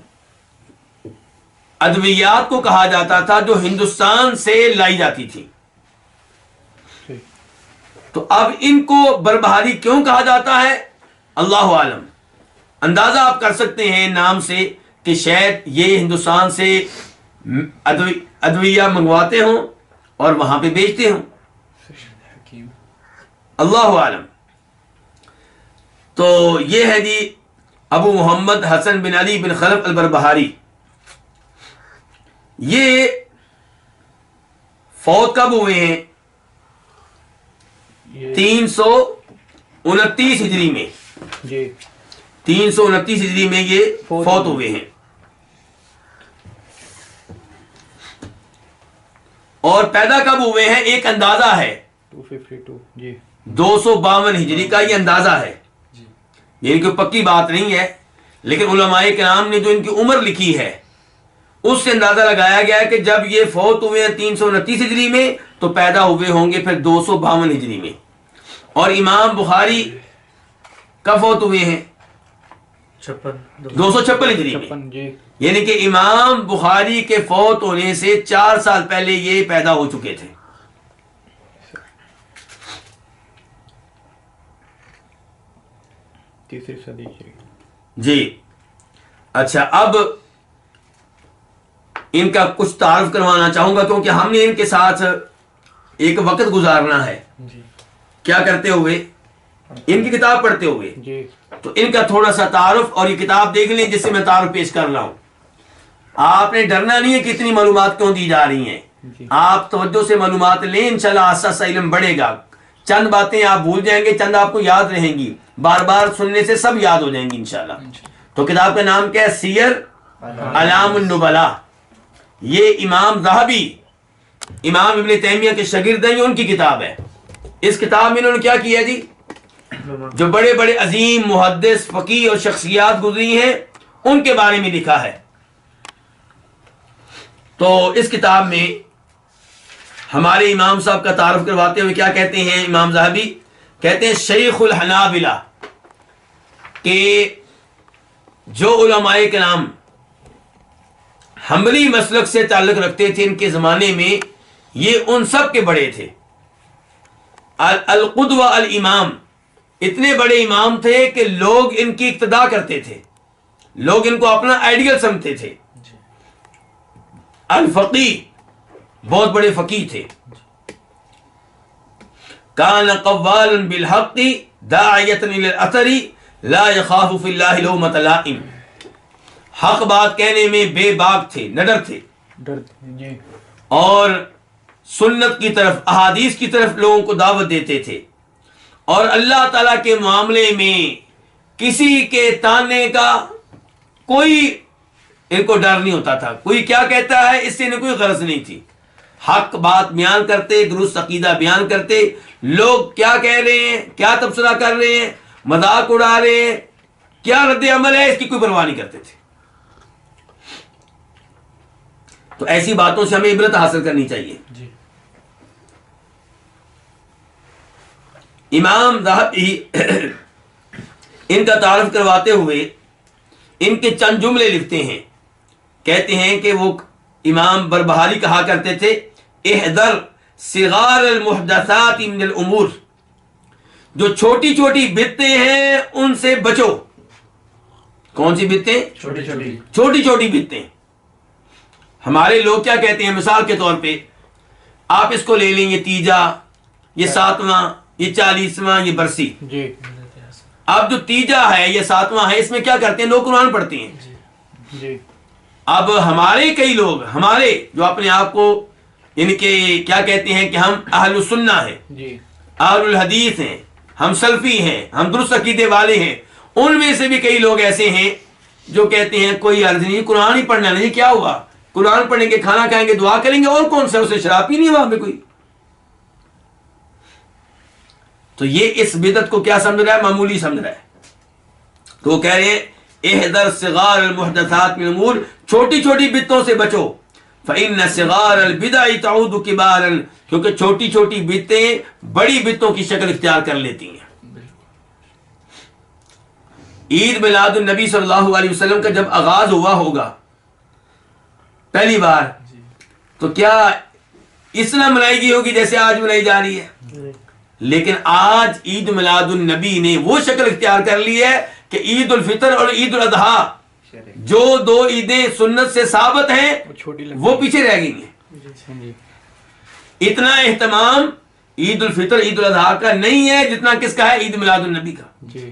ادویات کو کہا جاتا تھا جو ہندوستان سے لائی جاتی تھی. تو اب ان کو بربہاری کیوں کہا جاتا ہے اللہ عالم. اندازہ آپ کر سکتے ہیں نام سے کہ شاید یہ ہندوستان سے ادویہ منگواتے ہوں اور وہاں پہ بیچتے ہوں، اللہ عالم. تو یہ ہے جی ابو محمد حسن بن علی بن خلف البربہاری. یہ فوت کب ہوئے ہیں؟ 329 ہجری میں. 329 ہجری میں یہ فوت ہوئے ہیں. اور پیدا کب ہوئے ہیں ایک اندازہ ہے، 252 ہجری کا یہ اندازہ ہے. یعنی کہ پکی بات نہیں ہے، لیکن علماء کرام نے جو ان کی عمر لکھی ہے اس سے اندازہ لگایا گیا ہے کہ جب یہ فوت ہوئے ہیں 329 ہجری میں تو پیدا ہوئے ہوں گے پھر 252 ہجری میں. اور امام بخاری کب فوت ہوئے ہیں؟ 256 ہجری میں. یعنی کہ امام بخاری کے فوت ہونے سے 4 سال پہلے یہ پیدا ہو چکے تھے. تیسری صدی ہجری. جی اچھا، اب ان کا کچھ تعارف کروانا چاہوں گا کیونکہ ہم نے ان کے ساتھ ایک وقت گزارنا ہے. جی. کیا کرتے ہوئے؟ ان کی کتاب پڑھتے ہوئے. جی. تو ان کا تھوڑا سا تعارف، اور یہ کتاب دیکھ لیں جس سے میں تعارف پیش کر رہا ہوں. آپ نے ڈرنا نہیں ہے کہ اتنی معلومات کیوں دی جا رہی ہیں. جی. آپ توجہ سے معلومات لیں، انشاءاللہ آہستہ آہستہ علم بڑھے گا. چند باتیں آپ بھول جائیں گے، چند آپ کو یاد رہیں گی، بار بار سننے سے سب یاد ہو جائیں گی انشاءاللہ. تو کتاب کا نام کیا ہے؟ سیر اعلام النبلاء. یہ امام ذہبی، امام ابن تیمیہ کے شاگرد ہیں، یہ ان کی کتاب ہے. اس کتاب میں انہوں نے کیا کیا جی؟ جو بڑے بڑے عظیم محدث، فقیہ اور شخصیات گزری ہیں ان کے بارے میں لکھا ہے. تو اس کتاب میں ہمارے امام صاحب کا تعارف کرواتے ہوئے کیا کہتے ہیں امام ذہبی؟ کہتے ہیں شیخ الحنابلہ، کہ جو علماء کرام حنبلی مسلک سے تعلق رکھتے تھے ان کے زمانے میں، یہ ان سب کے بڑے تھے. القدوہ الامام، اتنے بڑے امام تھے کہ لوگ ان کی اقتداء کرتے تھے، لوگ ان کو اپنا آئیڈیل سمجھتے تھے. الفقی، بہت بڑے فقی تھے. کان قوالا بالحق داعیۃ الی الاثر لا یخاف فی اللہ لومۃ لائم. حق بات کہنے میں بے باک تھے، نڈر تھے، جی. اور سنت کی طرف، احادیث کی طرف لوگوں کو دعوت دیتے تھے، اور اللہ تعالیٰ کے معاملے میں کسی کے تانے کا کوئی ان کو ڈر نہیں ہوتا تھا. کوئی کیا کہتا ہے اس سے انہیں کوئی غرض نہیں تھی. حق بات بیان کرتے، درست عقیدہ بیان کرتے. لوگ کیا کہہ رہے ہیں، کیا تبصرہ کر رہے ہیں، مذاق اڑا رہے ہیں، کیا رد عمل ہے، اس کی کوئی پرواہ نہیں کرتے تھے. تو ایسی باتوں سے ہمیں عبرت حاصل کرنی چاہیے. جی. امام ذہبی ان کا تعارف کرواتے ہوئے ان کے چند جملے لکھتے ہیں. کہتے ہیں کہ وہ امام بربہاری کہا کرتے تھے احذر صغار المحدثات من الامور، جو چھوٹی چھوٹی بدعتیں ہیں ان سے بچو. کون سی بدعتیں؟ چھوٹی چھوٹی. چھوٹی چھوٹی بدعتیں. ہمارے لوگ کیا کہتے ہیں، مثال کے طور پہ آپ اس کو لے لیں، یہ تیجا، یہ ساتواں، یہ 40واں، یہ برسی. جی. اب جو تیجا ہے، یہ ساتواں ہے، اس میں کیا کرتے ہیں لوگ؟ قرآن پڑھتے ہیں. جی. اب ہمارے کئی لوگ، ہمارے جو اپنے آپ کو ان کے کیا کہتے ہیں کہ ہم اہل السنہ ہیں، جی. اہل الحدیث ہیں، ہم سلفی ہیں، ہم درست عقیدے والے ہیں، ان میں سے بھی کئی لوگ ایسے ہیں جو کہتے ہیں کوئی عرض نہیں، قرآن ہی پڑھنا نہیں، کیا ہوا، قرآن پڑھیں گے، کھانا کھائیں گے، دعا کریں گے، اور کون سا، اسے شراب ہی نہیں وہاں پہ کوئی. تو یہ اس بدعت کو کیا سمجھ رہا ہے؟ معمولی سمجھ رہا ہے. تو وہ کہہ رہے ہیں احذر صغار المحدثات من الامور، چھوٹی چھوٹی بدعتوں سے بچو. فإن صغار البدع تعود کبارا، کیونکہ چھوٹی چھوٹی بدعتیں بڑی بدعتوں کی شکل اختیار کر لیتی ہیں. عید میلاد النبی صلی اللہ علیہ وسلم کا جب آغاز ہوا ہوگا پہلی بار، تو کیا اس طرح منائی گئی ہوگی جیسے آج منائی جا رہی ہے؟ لیکن آج عید میلاد النبی نے وہ شکل اختیار کر لی ہے کہ عید الفطر اور عید الاضحیٰ، جو دو عیدیں سنت سے ثابت ہیں، وہ پیچھے رہ گئی ہیں. اتنا اہتمام عید الفطر عید الاضحیٰ کا نہیں ہے جتنا کس کا ہے؟ عید میلاد النبی کا. جی.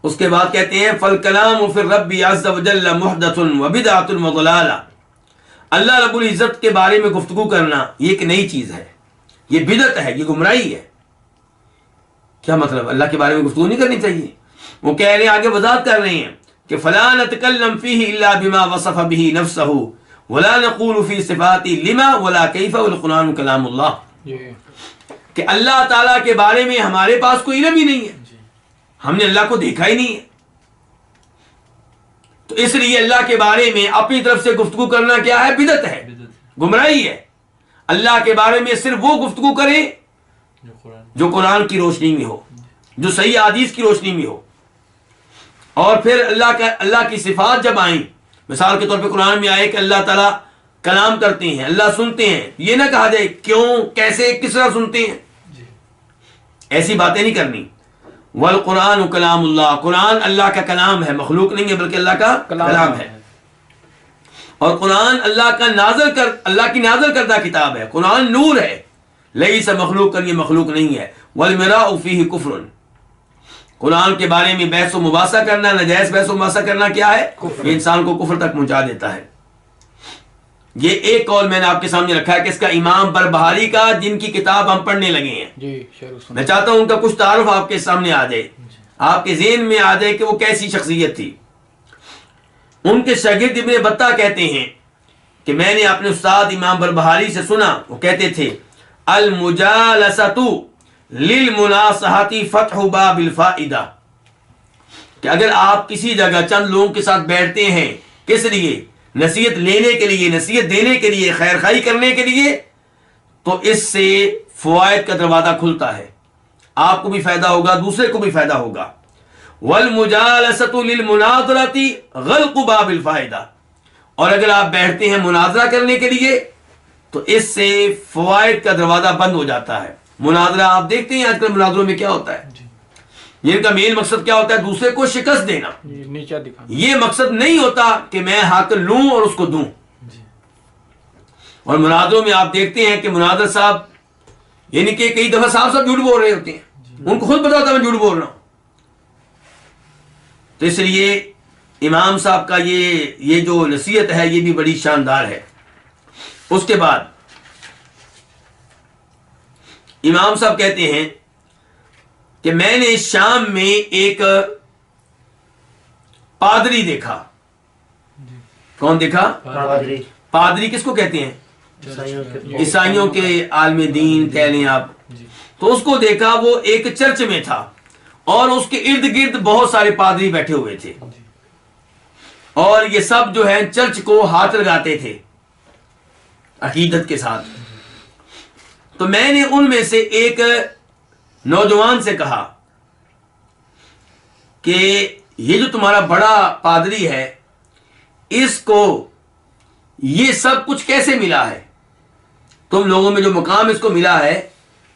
اس کے بعد کہتے ہیں فالکلام فی الرب عز وجل محدث وبدعۃ وضلالہ. اللہ رب العزت کے بارے میں گفتگو کرنا یہ ایک نئی چیز ہے، یہ بدعت ہے، یہ گمراہی ہے. کیا مطلب؟ اللہ کے بارے میں گفتگو نہیں کرنی چاہیے. وہ کہہ رہے ہیں، آگے وضاحت کر رہے ہیں کہ فلا نتکلم فیہ الا بما وصف به نفسہ ولا نقول فی صفاتی لما ولا کیف والقرآن کلام اللہ. کہ اللہ تعالیٰ کے بارے میں ہمارے پاس کوئی علم ہی نہیں ہے، ہم نے اللہ کو دیکھا ہی نہیں ہے، تو اس لیے اللہ کے بارے میں اپنی طرف سے گفتگو کرنا کیا ہے؟ بدعت ہے، گمراہی ہے. اللہ کے بارے میں صرف وہ گفتگو کریں جو قرآن کی روشنی میں ہو، جو صحیح حدیث کی روشنی میں ہو. اور پھر اللہ کی صفات جب آئیں، مثال کے طور پہ قرآن میں آئے کہ اللہ تعالیٰ کلام کرتے ہیں، اللہ سنتے ہیں، یہ نہ کہا جائے کیوں، کیسے، کس طرح سنتے ہیں، ایسی باتیں نہیں کرنی۔ والقرآن کلام اللہ، قرآن اللہ کا کلام ہے، مخلوق نہیں ہے بلکہ اللہ کا کلام ہے۔ اور قرآن اللہ کی نازل کردہ کتاب ہے، قرآن نور ہے، لیس مخلوقا، یہ مخلوق نہیں ہے۔ والمراء فیہ کفر، قرآن کے بارے میں بحث و مباحثہ کرنا، ناجائز بحث و مباحثہ کرنا کیا ہے؟ یہ انسان کو کفر تک پہنچا دیتا ہے۔ یہ ایک قول میں نے آپ کے سامنے رکھا ہے کہ اس کا امام بربہاری کا، جن کی کتاب ہم پڑھنے لگے ہیں، جی شروع سن میں چاہتا ہوں ان کا کچھ تعارف آپ کے سامنے آ جائے، آپ کے ذہن میں آ جائے کہ وہ کیسی شخصیت تھی۔ ان کے شاگرد ابن بطہ کہتے ہیں کہ میں نے اپنے استاد امام بربہاری سے سنا، وہ کہتے تھے المجالسۃ للمناصحۃ فتح باب الفائدہ، کہ اگر آپ کسی جگہ چند لوگوں کے ساتھ بیٹھتے ہیں، کس لیے؟ نصیحت لینے کے لیے، نصیحت دینے کے لیے، خیر خواہی کرنے کے لیے، تو اس سے فوائد کا دروازہ کھلتا ہے، آپ کو بھی فائدہ ہوگا، دوسرے کو بھی فائدہ ہوگا۔ والمجالسۃ للمناظرۃ غلق باب الفائدہ، اور اگر آپ بیٹھتے ہیں مناظرہ کرنے کے لیے تو اس سے فوائد کا دروازہ بند ہو جاتا ہے۔ مناظرہ آپ دیکھتے ہیں آج کل مناظروں میں کیا ہوتا ہے، جن کا مین مقصد کیا ہوتا ہے؟ دوسرے کو شکست دینا۔ نیچا دکھانا، یہ مقصد نہیں ہوتا کہ میں حق لوں اور اس کو دوں۔ اور مناظروں میں آپ دیکھتے ہیں کہ مناظر صاحب، یعنی کہ کئی دفعہ صاحب جھوٹ بول رہے ہوتے ہیں، ان کو خود پتا ہوتا ہے میں جھوٹ بول رہا ہوں۔ تو اس لیے امام صاحب کا یہ جو نصیحت ہے یہ بھی بڑی شاندار ہے۔ اس کے بعد امام صاحب کہتے ہیں کہ میں نے شام میں ایک پادری دیکھا۔ کون دیکھا؟ پادری کس کو کہتے ہیں؟ عیسائیوں کے عالم دین کہہ لیں آپ۔ تو اس کو دیکھا، وہ ایک چرچ میں تھا اور اس کے ارد گرد بہت سارے پادری بیٹھے ہوئے تھے، اور یہ سب جو ہے چرچ کو ہاتھ لگاتے تھے عقیدت کے ساتھ۔ تو میں نے ان میں سے ایک نوجوان سے کہا کہ یہ جو تمہارا بڑا پادری ہے، اس کو یہ سب کچھ کیسے ملا ہے؟ تم لوگوں میں جو مقام اس کو ملا ہے،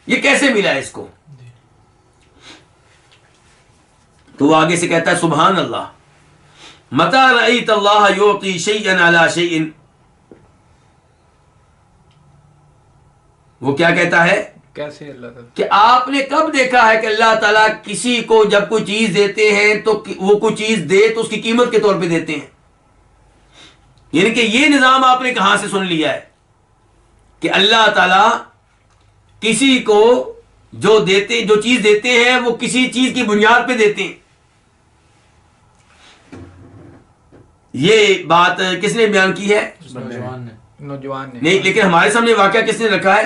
یہ کیسے ملا ہے اس کو؟ تو وہ آگے سے کہتا ہے سبحان اللہ، متى رأيت اللہ يعطي شيئا على شيء، وہ کیا کہتا ہے کیسے اللہ تعالیٰ، کہ آپ نے کب دیکھا ہے کہ اللہ تعالیٰ کسی کو جب کوئی چیز دیتے ہیں تو وہ کوئی چیز دے تو اس کی قیمت کے طور پہ دیتے ہیں؟ یعنی کہ یہ نظام آپ نے کہاں سے سن لیا ہے کہ اللہ تعالیٰ کسی کو جو چیز دیتے ہیں وہ کسی چیز کی بنیاد پہ دیتے ہیں؟ یہ بات کس نے بیان کی ہے؟ نوجوان نے نہیں، لیکن ہمارے سامنے واقعہ کس نے رکھا ہے؟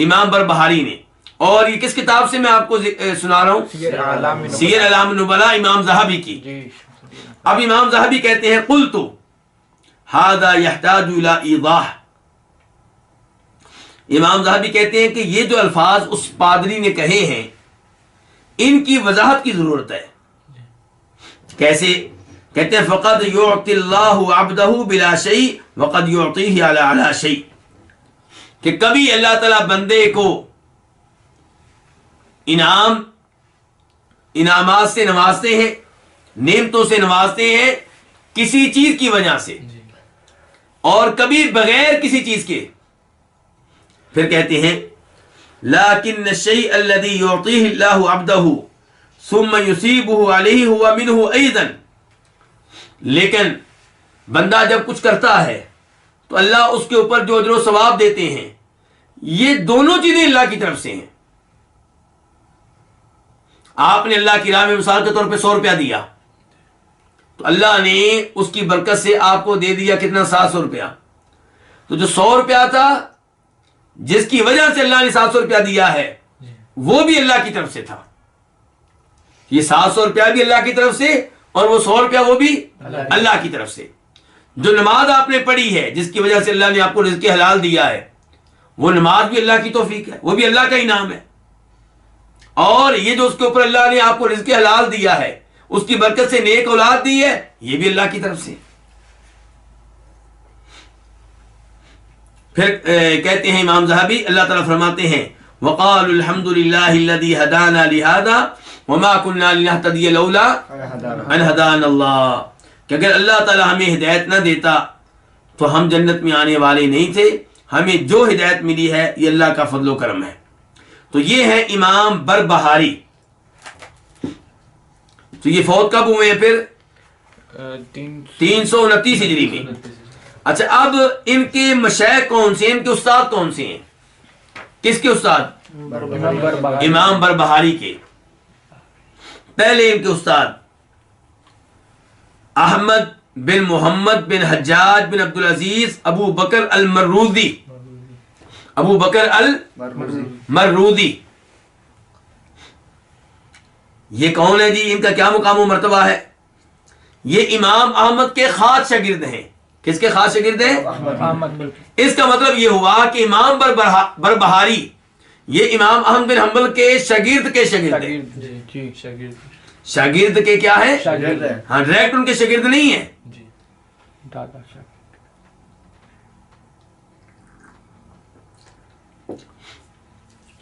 امام بربہاری نے۔ اور یہ کس کتاب سے میں آپ کو سنا رہا ہوں؟ سیر اعلام النبلاء، امام ذہبی کی۔ اب امام ذہبی کہتے ہیں قلت ھذا یحتاج الی ایضاح، امام ذہبی کہتے ہیں کہ یہ جو الفاظ اس پادری نے کہے ہیں ان کی وضاحت کی ضرورت ہے۔ کیسے؟ کہتے ہیں فقد یعطی اللہ عبدہ بلا شیء وقد یعطیہ علی شیء، کہ کبھی اللہ تعالیٰ بندے کو انعامات سے نوازتے ہیں، نعمتوں سے نوازتے ہیں کسی چیز کی وجہ سے، اور کبھی بغیر کسی چیز کے۔ پھر کہتے ہیں لیکن الشیء الذی یعطیہ اللہ عبدہ ثم یصیبہ علیہ ہوا منہ ایضا، لیکن بندہ جب کچھ کرتا ہے تو اللہ اس کے اوپر جو اجر و ثواب دیتے ہیں، یہ دونوں چیزیں اللہ کی طرف سے ہیں۔ آپ نے اللہ کی راہ میں مثال کے طور پہ 100 روپیہ دیا تو اللہ نے اس کی برکت سے آپ کو دے دیا کتنا؟ 700 روپیہ۔ تو جو 100 روپیہ تھا جس کی وجہ سے اللہ نے 700 روپیہ دیا ہے وہ بھی اللہ کی طرف سے تھا۔ یہ 700 روپیہ بھی اللہ کی طرف سے اور وہ 100 روپیہ وہ بھی اللہ کی طرف سے۔ جو نماز آپ نے پڑھی ہے جس کی وجہ سے اللہ نے آپ کو رزق حلال دیا ہے، وہ نماز بھی اللہ کی توفیق ہے، وہ بھی اللہ کا انعام ہے۔ اور یہ جو اس کے اوپر اللہ نے آپ کو رزق حلال دیا ہے اس کی برکت سے نیک اولاد دی ہے، یہ بھی اللہ کی طرف سے۔ پھر کہتے ہیں امام ذہبی، اللہ تعالیٰ فرماتے ہیں وَقَالُوا الْحَمْدُ لِلَّهِ الَّذِي هَدَانَا لِهَذَا وَمَا كُنَّا لِنَهْتَدِيَ لَوْلَا أَنْ هَدَانَا اللَّهُ، کہ اگر اللہ تعالیٰ ہمیں ہدایت نہ دیتا تو ہم جنت میں آنے والے نہیں تھے، ہمیں جو ہدایت ملی ہے یہ اللہ کا فضل و کرم ہے۔ تو یہ ہے امام بربہاری۔ تو یہ فوت کب ہوئے ہیں پھر؟ 329 ہجری میں۔ اچھا، اب ان کے مشائخ کون سے ہیں، ان کے استاد کون سے ہیں؟ کس کے استاد؟ امام بربہاری کے۔ پہلے ان کے استاد احمد بن محمد بن حجاج بن عبدالعزیز ابو بکر المروزی، ابو بکر المروزی۔ یہ کون ہے جی؟ ان کا کیا مقام و مرتبہ ہے؟ یہ امام احمد کے خاص شاگرد ہیں۔ کس کے خاص شاگرد ہیں؟ اس کا مطلب یہ ہوا کہ امام بربہاری یہ امام احمد بن حنبل کے شاگرد کے شاگرد ہیں۔ شاگرد کے کیا ہے؟ ہاں، ڈائریکٹ ان کے شاگرد نہیں ہیں۔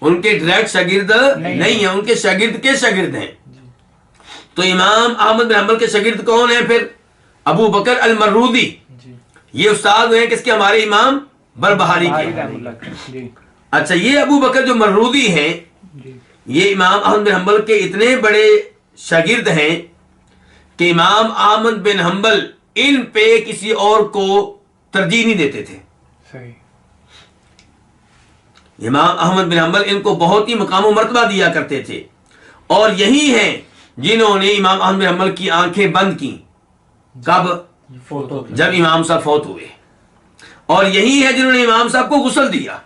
ان کے ڈائریکٹ شاگرد نہیں ہیں، ان کے شاگرد کے شاگرد ہیں۔ تو امام احمد بن حنبل کے شاگرد کون ہیں پھر؟ ابو بکر المروزی۔ یہ استاد ہیں کس کے؟ ہمارے امام بربہاری کے۔ اچھا، یہ ابو بکر جو مروزی ہیں یہ امام احمد بن حنبل کے اتنے بڑے شاگرد ہیں کہ امام احمد بن حنبل ان پہ کسی اور کو ترجیح نہیں دیتے تھے۔ امام احمد بن حنبل ان کو بہت ہی مقام و مرتبہ دیا کرتے تھے، اور یہی ہیں جنہوں نے امام احمد بن حنبل کی آنکھیں بند کی۔ کب؟ جب امام صاحب فوت ہوئے۔ اور یہی ہے جنہوں نے امام صاحب کو غسل دیا،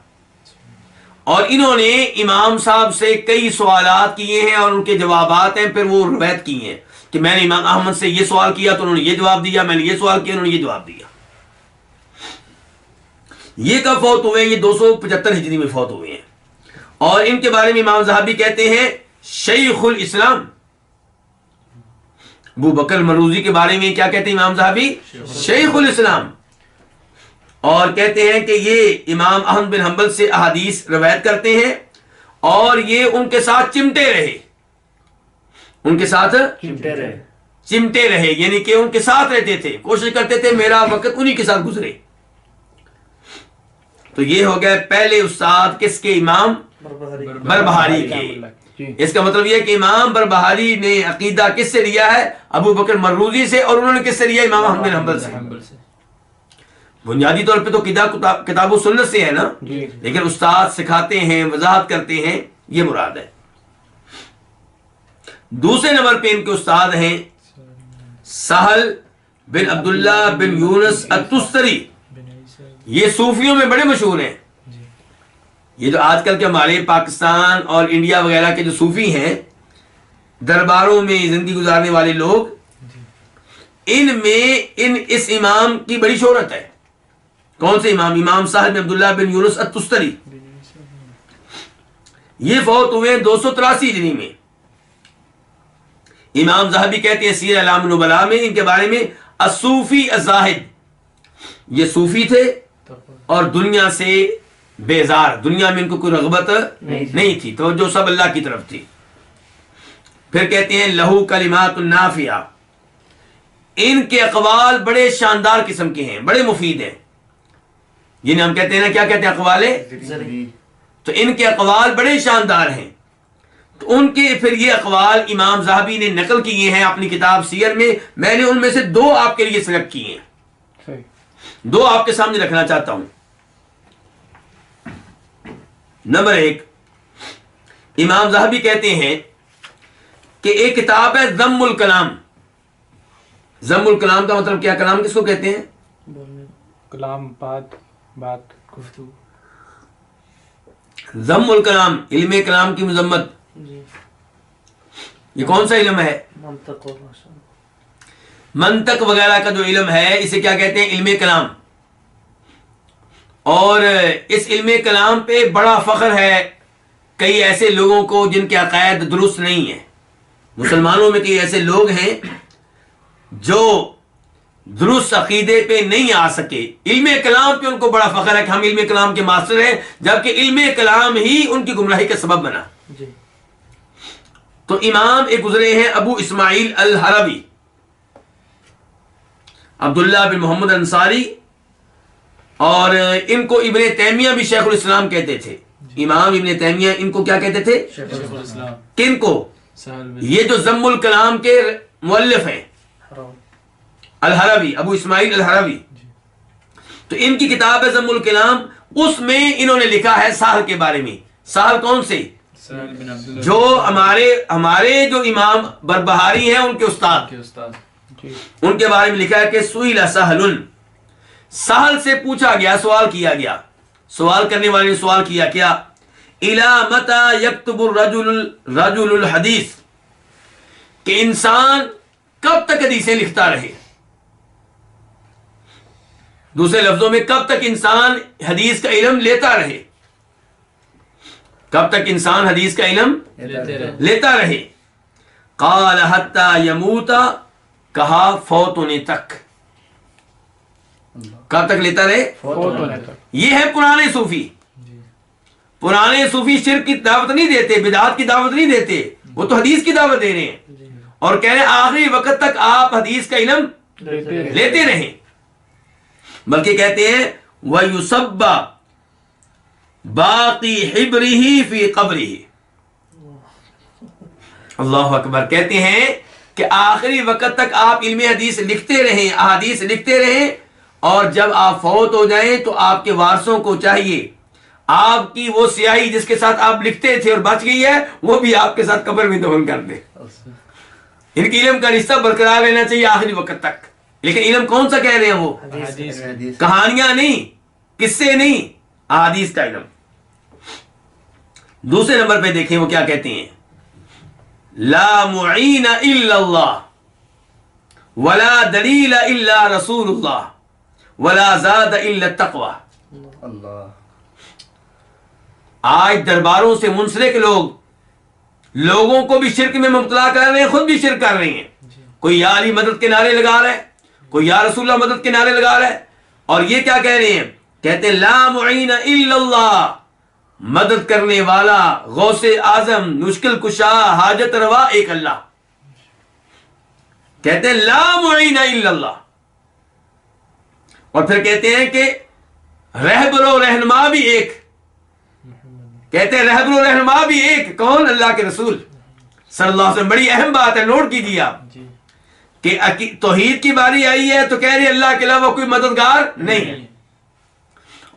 اور انہوں نے امام صاحب سے کئی سوالات کیے ہیں اور ان کے جوابات ہیں، پھر وہ روایت کی ہیں کہ میں نے امام احمد سے یہ سوال کیا تو انہوں نے یہ جواب دیا، میں نے یہ سوال کیا انہوں نے یہ جواب دیا۔ یہ کب فوت ہوئے ہیں؟ یہ 275 ہجری میں فوت ہوئے ہیں، اور ان کے بارے میں امام ذہبی کہتے ہیں شیخ الاسلام۔ ابو بکر مروزی کے بارے میں کیا کہتے ہیں امام ذہبی؟ شیخ الاسلام۔ اور کہتے ہیں کہ یہ امام احمد بن حنبل سے احادیث روایت کرتے ہیں، اور یہ ان کے ساتھ چمٹے رہے، ان کے ساتھ چمٹے رہے، یعنی کہ ان کے ساتھ رہتے تھے، کوشش کرتے تھے میرا وقت انہی کے ساتھ گزرے۔ تو یہ ہو گئے پہلے استاد کس کے؟ امام بربہاری کے۔ اس کا مطلب یہ کہ امام بربہاری نے عقیدہ کس سے لیا ہے؟ ابو بکر مروزی سے، اور انہوں نے کس سے لیا؟ امام احمد بن حنبل سے۔ بنیادی طور پہ تو کتاب و سنت سے ہے نا، لیکن استاد سکھاتے ہیں، وضاحت کرتے ہیں، یہ مراد ہے۔ دوسرے نمبر پہ ان کے استاد ہیں سہل بن عبداللہ بن یونس التستری۔ یہ صوفیوں میں بڑے مشہور ہیں۔ یہ جو آج کل کے ہمارے پاکستان اور انڈیا وغیرہ کے جو صوفی ہیں، درباروں میں زندگی گزارنے والے لوگ، ان میں اس امام کی بڑی شہرت ہے۔ کون سے امام؟ امام سہل بن عبداللہ بن یونس التستری۔ یہ فوت ہوئے 283 ہجری میں۔ امام ذہبی کہتے ہیں سیر اعلام النبلاء میں ان کے بارے میں الصوفی الزاہد، یہ صوفی تھے اور دنیا سے بیزار، دنیا میں ان کو کوئی رغبت نہیں تھی، توجہ سب اللہ کی طرف تھی۔ پھر کہتے ہیں لہو کلمات النافعہ، ان کے اقوال بڑے شاندار قسم کے ہیں، بڑے مفید ہیں، جنہیں ہم کہتے ہیں نا، کیا کہتے ہیں؟ اقوال، تو ان کے اقوال بڑے شاندار ہیں۔ تو ان کے پھر یہ اقوال امام ذہبی نے نقل کیے ہیں اپنی کتاب سیر میں۔ میں نے ان میں سے 2 آپ کے لیے سلیکٹ کیے ہیں، 2 آپ کے سامنے رکھنا چاہتا ہوں۔ نمبر 1، امام ذہبی کہتے ہیں کہ ایک کتاب ہے ذم الکلام۔ ذم الکلام کا مطلب کیا؟ کلام کس کو کہتے ہیں؟ کلام، بات، گفتگو۔ ذم الکلام، علم کلام کی مذمت۔ یہ کون سا علم ہے؟ منطق وغیرہ کا جو علم ہے، اسے کیا کہتے ہیں؟ علم کلام۔ اور اس علم کلام پہ بڑا فخر ہے کئی ایسے لوگوں کو جن کے عقائد درست نہیں ہیں، مسلمانوں میں کئی ایسے لوگ ہیں جو درست عقیدے پہ نہیں آ سکے. علم کلام پہ ان کو بڑا فخر ہے کہ ہم علم کلام کے ماسٹر ہیں، جبکہ علم کلام ہی ان کی گمراہی کا سبب بنا. جی. تو امام ایک گزرے ہیں ابو اسماعیل الحربی، عبداللہ بن محمد انصاری، اور ان کو ابن تیمیہ بھی شیخ الاسلام کہتے تھے. امام ابن تیمیہ ان کو کیا کہتے تھے؟ شیخ الاسلام. کن کو؟ یہ جو ضم الکلام کے مؤلف ہیں، الحربی، ابو اسماعیل الحربی. تو ان کی کتاب ہے ضم الکلام، اس میں انہوں نے لکھا ہے سہل کے بارے میں. سہل کون سے؟ جو ہمارے جو امام بربہاری ہیں ان کے استاد. ان کے بارے میں لکھا ہے کہ سئل سہل، سہل سے پوچھا گیا، سوال کیا گیا. سوال کرنے والے نے سوال کیا کیا؟ الی متی یکتب الرجل الحدیث، کہ انسان کب تک حدیثیں لکھتا رہے. دوسرے لفظوں میں کب تک انسان حدیث کا علم لیتا رہے، کب تک انسان حدیث کا علم لیتا رہے. قال حتی یموت، کہا فوت ہونے تک. کب تک لیتا رہے؟ یہ ہے پرانے صوفی. پرانے صوفی شرک کی دعوت نہیں دیتے، بدعات کی دعوت نہیں دیتے، وہ تو حدیث کی دعوت دے رہے ہیں اور کہہ رہے ہیں آخری وقت تک آپ حدیث کا علم لیتے رہیں. بلکہ کہتے ہیں وَيُصَبَّ باقی حبرہ فی قبرہ. اللہ اکبر. کہتے ہیں کہ آخری وقت تک آپ علم حدیث لکھتے رہیں، احادیث لکھتے رہیں، اور جب آپ فوت ہو جائیں تو آپ کے وارثوں کو چاہیے آپ کی وہ سیاہی جس کے ساتھ آپ لکھتے تھے اور بچ گئی ہے، وہ بھی آپ کے ساتھ قبر میں دفن کر دیں. ان کے علم کا رشتہ برقرار رہنا چاہیے آخری وقت تک. لیکن علم کون سا کہہ رہے ہیں وہ؟ کہانیاں نہیں، قصے نہیں، احادیث کا علم. دوسرے نمبر پہ دیکھیں وہ کیا کہتے ہیں؟ لا معین الا اللہ ولا دلیل الا رسول اللہ ولا زاد الا التقوی. آج درباروں سے منسلک لوگوں کو بھی شرک میں مبتلا کر رہے ہیں، خود بھی شرک کر رہے ہیں. کوئی یا علی مدد کے نعرے لگا رہا ہے، کوئی یا رسول اللہ مدد کے نعرے لگا رہا ہے، اور یہ کیا کہہ رہے ہیں؟ کہتے ہیں لا معین الا اللہ، مدد کرنے والا، غوث اعظم، مشکل کشا، حاجت روا ایک اللہ. کہتے ہیں لا معین الا اللہ. اور پھر کہتے ہیں کہ رہبر و رہنما بھی ایک. کہتے ہیں رہبر و رہنما بھی ایک. کون؟ اللہ کے رسول صلی اللہ علیہ وسلم. بڑی اہم بات ہے، نوٹ کیجیے آپ کہ توحید کی باری آئی ہے تو کہہ رہے اللہ کے علاوہ کوئی مددگار نہیں ہے،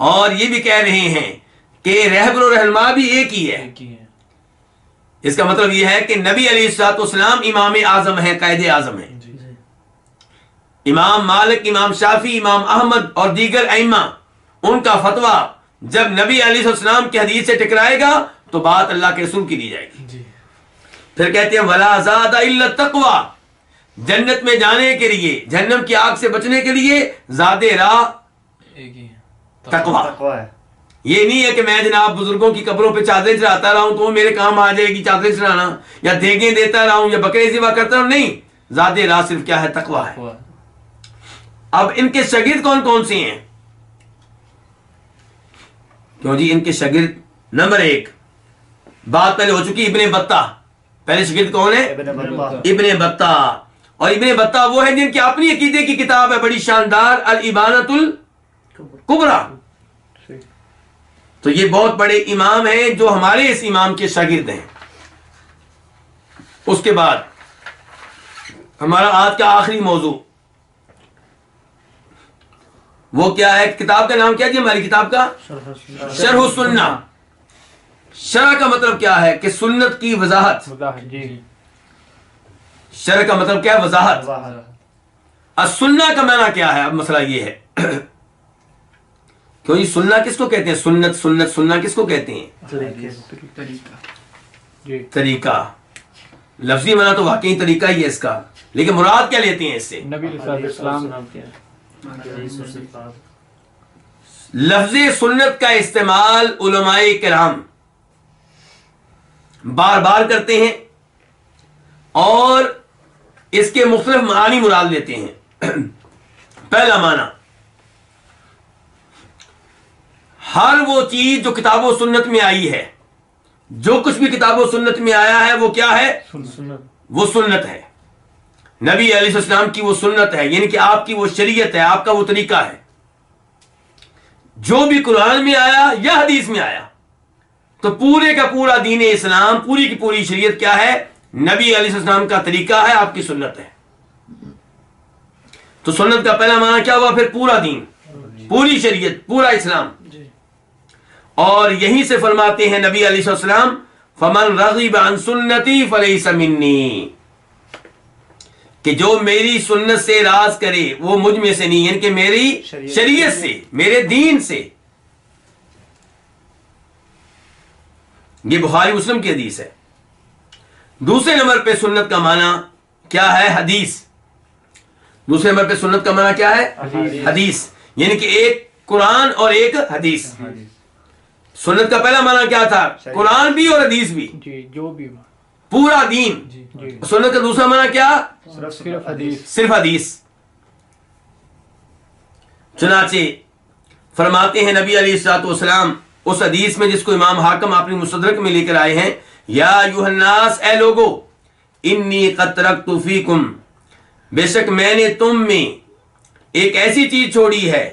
اور یہ بھی کہہ رہے ہیں کہ رہبر و رہنما بھی ایک ہی ہے. اس کا مطلب یہ ہے کہ نبی علیہ الصلوۃ والسلام امام اعظم ہیں، قائد اعظم ہیں. امام مالک، امام شافعی، امام احمد اور دیگر ائمہ، ان کا فتویٰ جب نبی علیہ السلام کی حدیث سے ٹکرائے گا تو بات اللہ کے رسول کی دی جائے گی. پھر کہتے ہیں ولا زاد الا التقوی، جنت میں جانے کے لیے، جہنم کی آگ سے بچنے کے لیے زاد راہ تقوی. یہ نہیں ہے کہ میں جناب بزرگوں کی قبروں پہ چادریں چڑھاتا رہا ہوں تو وہ میرے کام آ جائے گی چادریں چڑھانا، یا دیگیں دیتا رہا ہوں یا بکرے ذبح کرتا رہا. نہیں، زاد راہ صرف کیا ہے؟ تقوی ہے. اب ان کے شاگرد کون کون سے ہیں؟ کیوں جی؟ ان کے شاگرد نمبر ایک، بات پہلے ہو چکی، ابن بطہ. پہلے شاگرد کون ہے؟ ابن بطہ. اور ابن بطہ وہ ہے جن کی اپنی عقیدے کی کتاب ہے بڑی شاندار، الابانۃ الکبریٰ. تو یہ بہت بڑے امام ہیں جو ہمارے اس امام کے شاگرد ہیں. اس کے بعد ہمارا آج کا آخری موضوع وہ کیا ہے؟ کتاب کا نام کیا جی ہماری کتاب کا؟ شرح السنہ. شرح کا مطلب کیا ہے؟ کہ سنت کی وضاحت. شرح کا مطلب کیا ہے؟ وضاحت. السنہ کا معنی کیا ہے؟ اب مسئلہ یہ ہے کیوں یہ سننا کس کو کہتے ہیں؟ سنت سننا کس کو کہتے ہیں؟ طریقہ. لفظی معنی تو واقعی طریقہ ہی ہے اس کا، لیکن مراد کیا لیتے ہیں اس سے؟ نبی صلی اللہ علیہ وسلم. لفظ سنت کا استعمال علماء کرام بار بار کرتے ہیں، اور اس کے مختلف معانی مراد لیتے ہیں. پہلا معنی، ہر وہ چیز جو کتاب و سنت میں آئی ہے، جو کچھ بھی کتاب و سنت میں آیا ہے وہ کیا ہے؟ سنت. وہ سنت ہے. نبی علیہ السلام کی وہ سنت ہے، یعنی کہ آپ کی وہ شریعت ہے، آپ کا وہ طریقہ ہے. جو بھی قرآن میں آیا یا حدیث میں آیا تو پورے کا پورا دین اسلام، پوری کی پوری شریعت کیا ہے؟ نبی علیہ السلام کا طریقہ ہے، آپ کی سنت ہے. تو سنت کا پہلا معنی کیا ہوا؟ پھر پورا دین، پوری شریعت، پورا اسلام. اور یہیں سے فرماتے ہیں نبی علیہ السلام فمن رغب عن سنتی فلیس منی، کہ جو میری سنت سے راز کرے وہ مجھ میں سے نہیں، یعنی کہ میری شریعت سے، میرے دین سے. یہ بخاری مسلم کی حدیث ہے. دوسرے نمبر پہ سنت کا معنی کیا ہے؟ حدیث. دوسرے نمبر پہ سنت کا معنی کیا ہے؟ حدیث، یعنی کہ ایک قرآن اور ایک حدیث. سنت کا پہلا معنی کیا تھا؟ قرآن بھی اور حدیث بھی، جو بھی پورا دین. سنت کا دوسرا معنی کیا؟ صرف حدیث. صرف حدیث. چنانچہ فرماتے ہیں نبی علیہ الصلوۃ والسلام اس حدیث میں جس کو امام حاکم اپنی مستدرک میں لے کر آئے ہیں، یا ایھا الناس، اے لوگو، انی قد ترکت فیکم، بے شک میں نے تم میں ایک ایسی چیز چھوڑی ہے،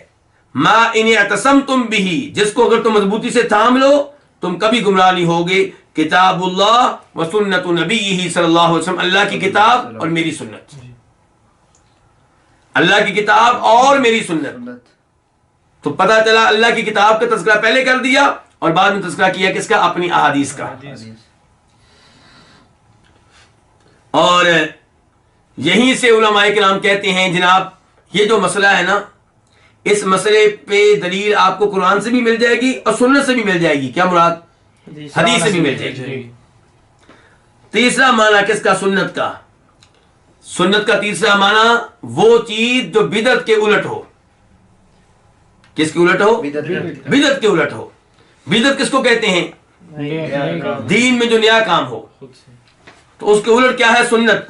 ما ان اعتصمتم بہ، جس کو اگر تم مضبوطی سے تھام لو تم کبھی گمراہ نہیں ہوگے، کتاب اللہ و سنت نبیہ صلی اللہ علیہ وسلم، اللہ کی کتاب اور میری سنت. اللہ کی کتاب اور میری سنت. تو پتہ چلا اللہ کی کتاب کا تذکرہ پہلے کر دیا اور بعد میں تذکرہ کیا کس کا؟ اپنی احادیث کا. اور یہیں سے علماء کرام کہتے ہیں جناب یہ جو مسئلہ ہے نا، اس مسئلے پہ دلیل آپ کو قرآن سے بھی مل جائے گی اور سنت سے بھی مل جائے گی. کیا مراد؟ حدیث سے بھی مل جائے گی. تیسرا معنی کس کا؟ سنت کا. سنت کا تیسرا معنی وہ چیز جو بدعت کے الٹ ہو. کس کے الٹ ہو؟ بدعت کے الٹ ہو. بدعت کس کو کہتے ہیں؟ دین میں جو نیا کام ہو. تو اس کے الٹ کیا ہے؟ سنت.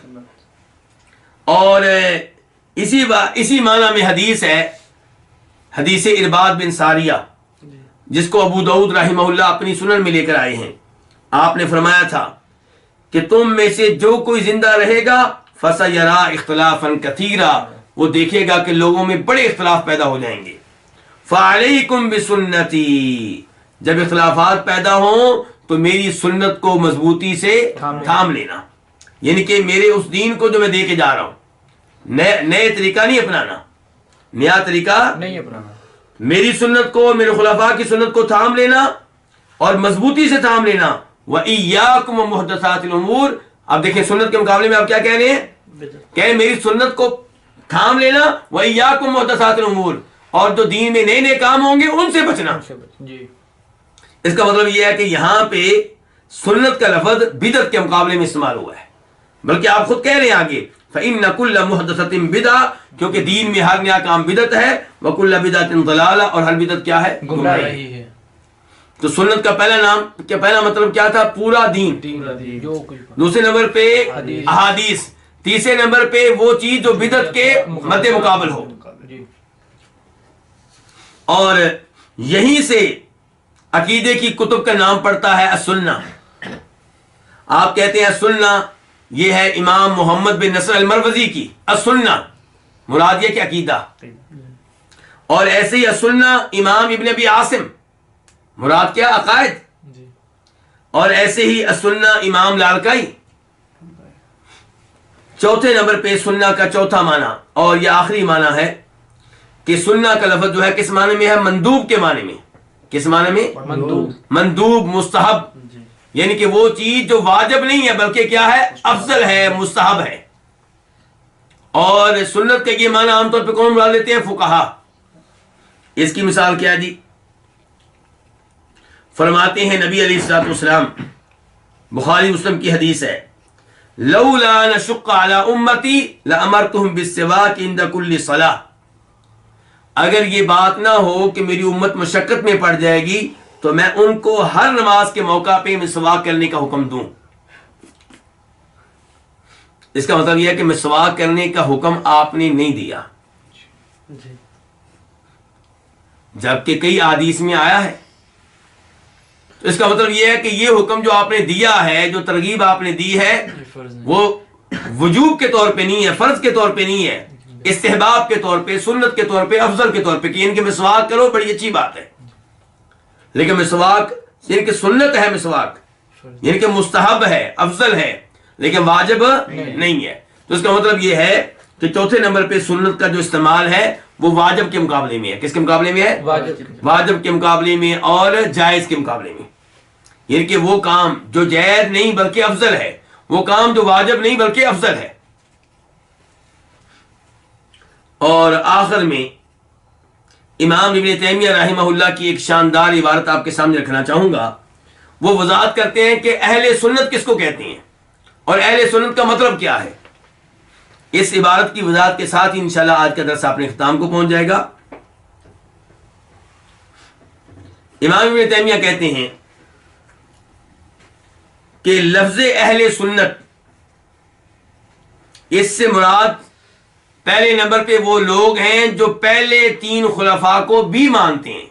اور اسی معنی میں حدیث ہے، حدیث ارباد بن ساریہ، جس کو ابو داؤد رحمہ اللہ اپنی سنن میں لے کر آئے ہیں. آپ نے فرمایا تھا کہ تم میں سے جو کوئی زندہ رہے گا فَسَيَرَىٰ اخْتِلَافًا كَثِيرًا، وہ دیکھے گا کہ لوگوں میں بڑے اختلاف پیدا ہو جائیں گے. فَعَلَيْكُمْ بِسُنَّتِي، جب اختلافات پیدا ہوں تو میری سنت کو مضبوطی سے تھام لینا، یعنی کہ میرے اس دین کو جو میں دے کے جا رہا ہوں، نئے طریقہ نہیں اپنانا، نیا طریقہ نہیں اپنانا، میری سنت کو، میرے خلفاء کی سنت کو تھام لینا اور مضبوطی سے تھام لینا. وَإِيَّاكُمْ وَمُحْدَثَاتِ الْأُمُورِ، اب دیکھیں سنت کے مقابلے میں آپ کیا کہہ رہے ہیں؟ کہ میری سنت کو تھام لینا، وَإِيَّاكُمْ وَمُحْدَثَاتِ الْأُمُورِ، اور جو دین میں نئے نئے کام ہوں گے ان سے بچنا. اس کا مطلب یہ ہے کہ یہاں پہ سنت کا لفظ بدعت کے مقابلے میں استعمال ہوا ہے، بلکہ آپ خود کہہ رہے ہیں آگے فَإِنَّ كُلَّ مُحْدَثَةٍ بِدْعَةٍ، کیونکہ دین میں ہر نیا کام بدعت ہے، وَكُلَّ بِدْعَةٍ ضَلَالَةٍ، اور ہر بدعت کیا ہے؟ گمراہی ہے. تو سنت کا پہلا مطلب کیا تھا؟ پورا دین. دوسرے نمبر پہ احادیث. تیسرے نمبر پہ وہ چیز جو بدعت کے مد مقابل ہو. اور یہیں سے عقیدے کی کتب کا نام پڑتا ہے السنہ. آپ کہتے ہیں السنہ، یہ ہے امام محمد بن نصر المروزی کی السنہ، مراد یہ کہ عقیدہ. اور ایسے ہی السنہ امام ابن ابی عاصم، مراد کیا؟ عقائد. اور ایسے ہی السنہ امام لالکائی. چوتھے نمبر پہ سنہ کا چوتھا معنی اور یہ آخری معنی ہے کہ سنہ کا لفظ جو ہے کس معنی میں ہے؟ مندوب کے معنی میں. کس معنی میں؟ مندوب، مستحب، یعنی کہ وہ چیز جو واجب نہیں ہے بلکہ کیا ہے؟ افضل ہے، مستحب ہے. اور سنت کا یہ معنی عام طور پہ کون مراد لیتے ہیں؟ فقہا. اس کی مثال کیا جی؟ فرماتے ہیں نبی علیہ الصلوۃ والسلام، بخاری مسلم کی حدیث ہے، لولا نشق علی امتی لامرتهم بالسواک عند کل صلاۃ، اگر یہ بات نہ ہو کہ میری امت مشقت میں پڑ جائے گی تو میں ان کو ہر نماز کے موقع پہ مسواک کرنے کا حکم دوں. اس کا مطلب یہ ہے کہ مسواک کرنے کا حکم آپ نے نہیں دیا، جبکہ کئی احادیث میں آیا ہے. تو اس کا مطلب یہ ہے کہ یہ حکم جو آپ نے دیا ہے، جو ترغیب آپ نے دی ہے، وہ وجوب کے طور پہ نہیں ہے، فرض کے طور پہ نہیں ہے، استحباب کے طور پہ، سنت کے طور پہ، افضل کے طور پہ کہ ان کے مسواک کرو، بڑی اچھی بات ہے. لیکن مسواک ان کی سنت ہے، مسواک ان کے مستحب ہے، افضل ہے، لیکن واجب نہیں ہے. تو اس کا مطلب یہ ہے کہ چوتھے نمبر پہ سنت کا جو استعمال ہے وہ واجب کے مقابلے میں ہے. کس کے مقابلے میں ہے؟ واجب کے مقابلے میں اور جائز کے مقابلے میں. یعنی کہ وہ کام جو جائز نہیں بلکہ افضل ہے، وہ کام جو واجب نہیں بلکہ افضل ہے. اور آخر میں امام ابن تیمیہ رحمہ اللہ کی ایک شاندار عبارت آپ کے سامنے رکھنا چاہوں گا. وہ وضاحت کرتے ہیں کہ اہل سنت کس کو کہتے ہیں اور اہل سنت کا مطلب کیا ہے. اس عبارت کی وضاحت کے ساتھ ہی انشاءاللہ آج کا درس اپنے اختتام کو پہنچ جائے گا. امام ابن تیمیہ کہتے ہیں کہ لفظ اہل سنت، اس سے مراد پہلے نمبر پہ وہ لوگ ہیں جو پہلے 3 خلفاء کو بھی مانتے ہیں.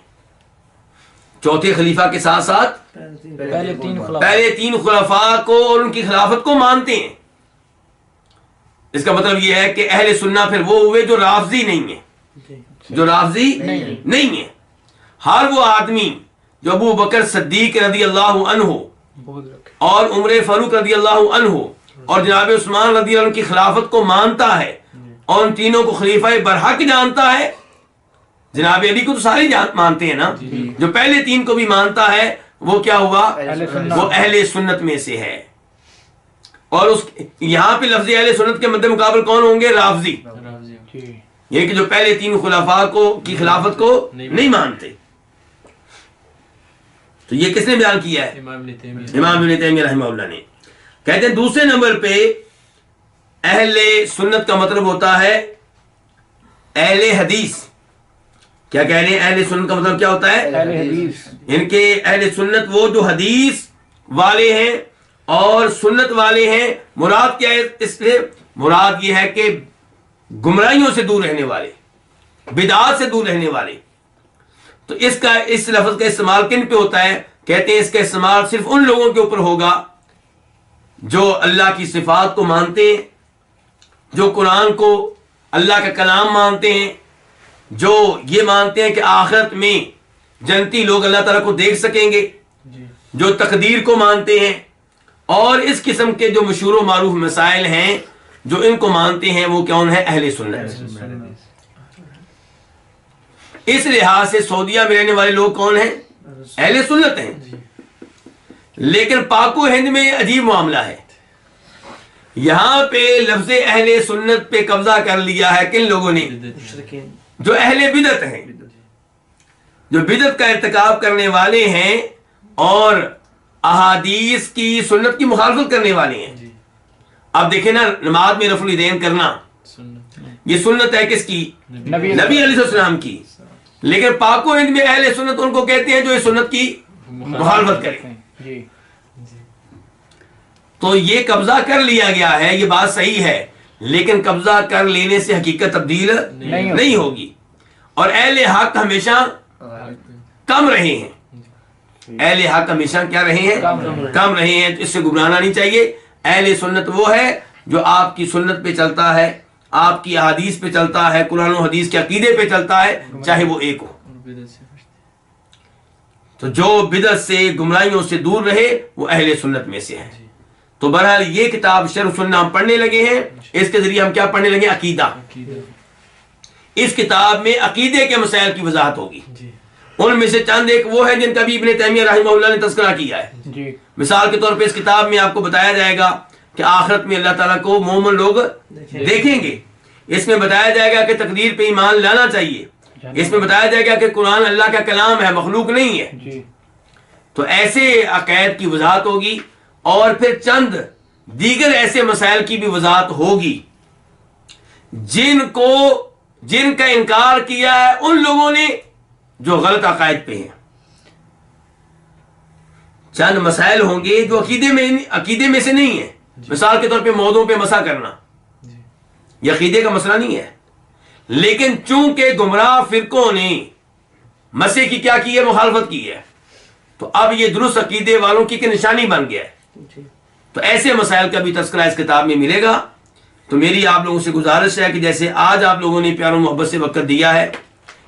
چوتھے خلیفہ کے ساتھ ساتھ پہلے 3 خلفاء کو اور ان کی خلافت کو مانتے ہیں. اس کا مطلب یہ ہے کہ اہل سنت پھر وہ ہوئے جو رافضی نہیں ہیں، جو رافضی نہیں ہیں. ہر وہ آدمی جو ابو بکر صدیق رضی اللہ عنہ اور عمر فاروق رضی اللہ عنہ اور جناب عثمان رضی اللہ عنہ کی خلافت کو مانتا ہے اور ان تینوں کو خلیفہ برحق جانتا ہے. جناب علی کو تو سارے مانتے ہیں نا، جو پہلے 3 کو بھی مانتا ہے وہ کیا ہوا؟ وہ اہل سنت میں سے ہے. اور اس یہاں پہ لفظ اہل سنت کے مد مقابل کون ہوں گے؟ رافضی، یہ کہ جو پہلے 3 خلفاء کی خلافت کو نہیں مانتے. تو یہ کس نے بیان کیا ہے؟ امام ابن تیمیہ رحمہ اللہ نے. کہتے ہیں دوسرے نمبر پہ اہل سنت کا مطلب ہوتا ہے اہل حدیث. کیا کہہ رہے ہیں؟ اہل سنت کا مطلب کیا ہوتا ہے؟ اہل حدیث. ان کے اہل سنت وہ جو حدیث والے ہیں اور سنت والے ہیں. مراد کیا ہے اس سے؟ مراد یہ ہے کہ گمراہیوں سے دور رہنے والے، بدعات سے دور رہنے والے. تو اس لفظ کا استعمال کن پہ ہوتا ہے؟ کہتے ہیں اس کا استعمال صرف ان لوگوں کے اوپر ہوگا جو اللہ کی صفات کو مانتے ہیں، جو قرآن کو اللہ کا کلام مانتے ہیں، جو یہ مانتے ہیں کہ آخرت میں جنتی لوگ اللہ تعالیٰ کو دیکھ سکیں گے، جو تقدیر کو مانتے ہیں، اور اس قسم کے جو مشہور و معروف مسائل ہیں جو ان کو مانتے ہیں، وہ کون ہے؟ اہل سنت. اس لحاظ سے سعودیہ میں رہنے والے لوگ کون ہیں؟ اہل سنت ہیں. لیکن پاک و ہند میں عجیب معاملہ ہے. یہاں پہ لفظ اہل سنت پہ قبضہ کر لیا ہے کن لوگوں نے؟ جو اہل بدعت ہیں، جو بدعت کا ارتکاب کرنے والے ہیں اور احادیث کی سنت کی مخالفت کرنے والے ہیں. اب دیکھیں نا، نماز میں رفع الیدین کرنا یہ سنت ہے کس کی؟ نبی علیہ السلام کی. لیکن پاک و ہند میں اہل سنت ان کو کہتے ہیں جو اس سنت کی مخالفت کریں. تو یہ قبضہ کر لیا گیا ہے، یہ بات صحیح ہے، لیکن قبضہ کر لینے سے حقیقت تبدیل نہیں ہوگی. اور اہل حق ہمیشہ کم رہے ہیں. اہل حق ہمیشہ کیا رہے ہیں؟ کم رہے ہیں. اس سے گھبرانا نہیں چاہیے. اہل سنت وہ ہے جو آپ کی سنت پہ چلتا ہے، آپ کی احادیث پہ چلتا ہے، قرآن و حدیث کے عقیدے پہ چلتا ہے، چاہے وہ ایک ہو. تو جو بدعت سے، گمراہیوں سے دور رہے وہ اہل سنت میں سے ہے. تو بہرحال یہ کتاب شرح سنہ ہم پڑھنے لگے ہیں. اس کے ذریعے ہم کیا پڑھنے لگے؟ عقیدہ. اس کتاب میں عقیدے کے مسائل کی وضاحت ہوگی. ان میں سے چند ایک وہ ہے جن کا بھی ابن تیمیہ رحمہ اللہ نے تذکرہ کیا ہے. مثال کے طور پہ اس کتاب میں آپ کو بتایا جائے گا کہ آخرت میں اللہ تعالیٰ کو مومن لوگ دیکھیں گے. اس میں بتایا جائے گا کہ تقدیر پہ ایمان لانا چاہیے. اس میں بتایا جائے گا کہ قرآن اللہ کا کلام ہے، مخلوق نہیں ہے. تو ایسے عقائد کی وضاحت ہوگی اور پھر چند دیگر ایسے مسائل کی بھی وضاحت ہوگی جن کا انکار کیا ہے ان لوگوں نے جو غلط عقائد پہ ہیں. چند مسائل ہوں گے جو عقیدے میں سے نہیں ہیں، مثال کے طور پہ مودوں پہ مسح کرنا یہ عقیدے کا مسئلہ نہیں ہے، لیکن چونکہ گمراہ فرقوں نے مسح کی کیا کی ہے؟ مخالفت کی ہے، تو اب یہ درست عقیدے والوں کی نشانی بن گیا ہے۔ تو ایسے مسائل کا بھی تذکرہ اس کتاب میں ملے گا۔ تو میری آپ لوگوں سے گزارش ہے کہ جیسے آج آپ لوگوں نے پیار و محبت سے وقت دیا ہے،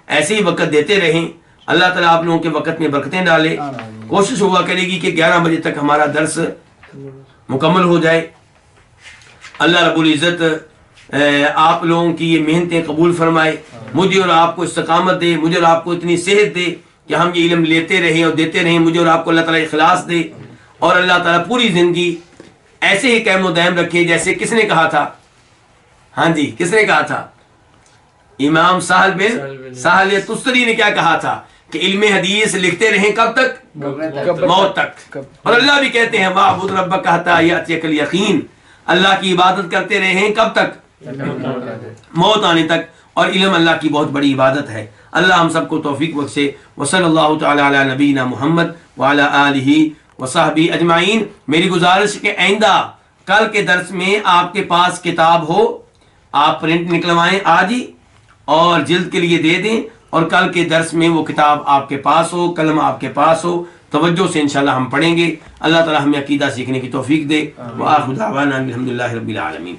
ایسے ہی وقت دیتے رہیں۔ اللہ تعالیٰ آپ لوگوں کے وقت میں برکتیں ڈالے۔ کوشش ہوا کرے گی کہ 11 بجے تک ہمارا درس مکمل ہو جائے۔ اللہ رب العزت آپ لوگوں کی یہ محنتیں قبول فرمائے، مجھے اور آپ کو استقامت دے، مجھے اور آپ کو اتنی صحت دے کہ ہم یہ علم لیتے رہیں اور دیتے رہیں۔ مجھے اور آپ کو اللہ تعالیٰ اخلاص دے، اور اللہ تعالیٰ پوری زندگی ایسے ہی قائم و دائم رکھے جیسے کس نے کہا تھا؟ ہاں جی، کس نے کہا تھا؟ امام سہل بن سہل تستری نے کیا کہا تھا کہ علم حدیث لکھتے رہیں کب تک؟ موت تک۔ اور اللہ بھی کہتے ہیں وَاعْبُدْ رَبَّكَ حَتَّىٰ يَأْتِيَكَ الْيَقِينُ، اللہ کی عبادت کرتے رہیں کب تک؟ موت آنے تک۔ اور علم اللہ کی بہت بڑی عبادت ہے۔ اللہ ہم سب کو توفیق بخشے۔ وصلی اللہ تعالی علی نبینا محمد وعلی آلہ وصحبہ اجمعین۔ میری گزارش کہ آئندہ کل کے درس میں آپ کے پاس کتاب ہو، آپ پرنٹ نکلوائیں آج ہی اور جلد کے لیے دے دیں، اور کل کے درس میں وہ کتاب آپ کے پاس ہو، قلم آپ کے پاس ہو، توجہ سے انشاءاللہ ہم پڑھیں گے۔ اللہ تعالی ہمیں عقیدہ سیکھنے کی توفیق دے۔ وآخر دعوانا الحمدللہ رب العالمین۔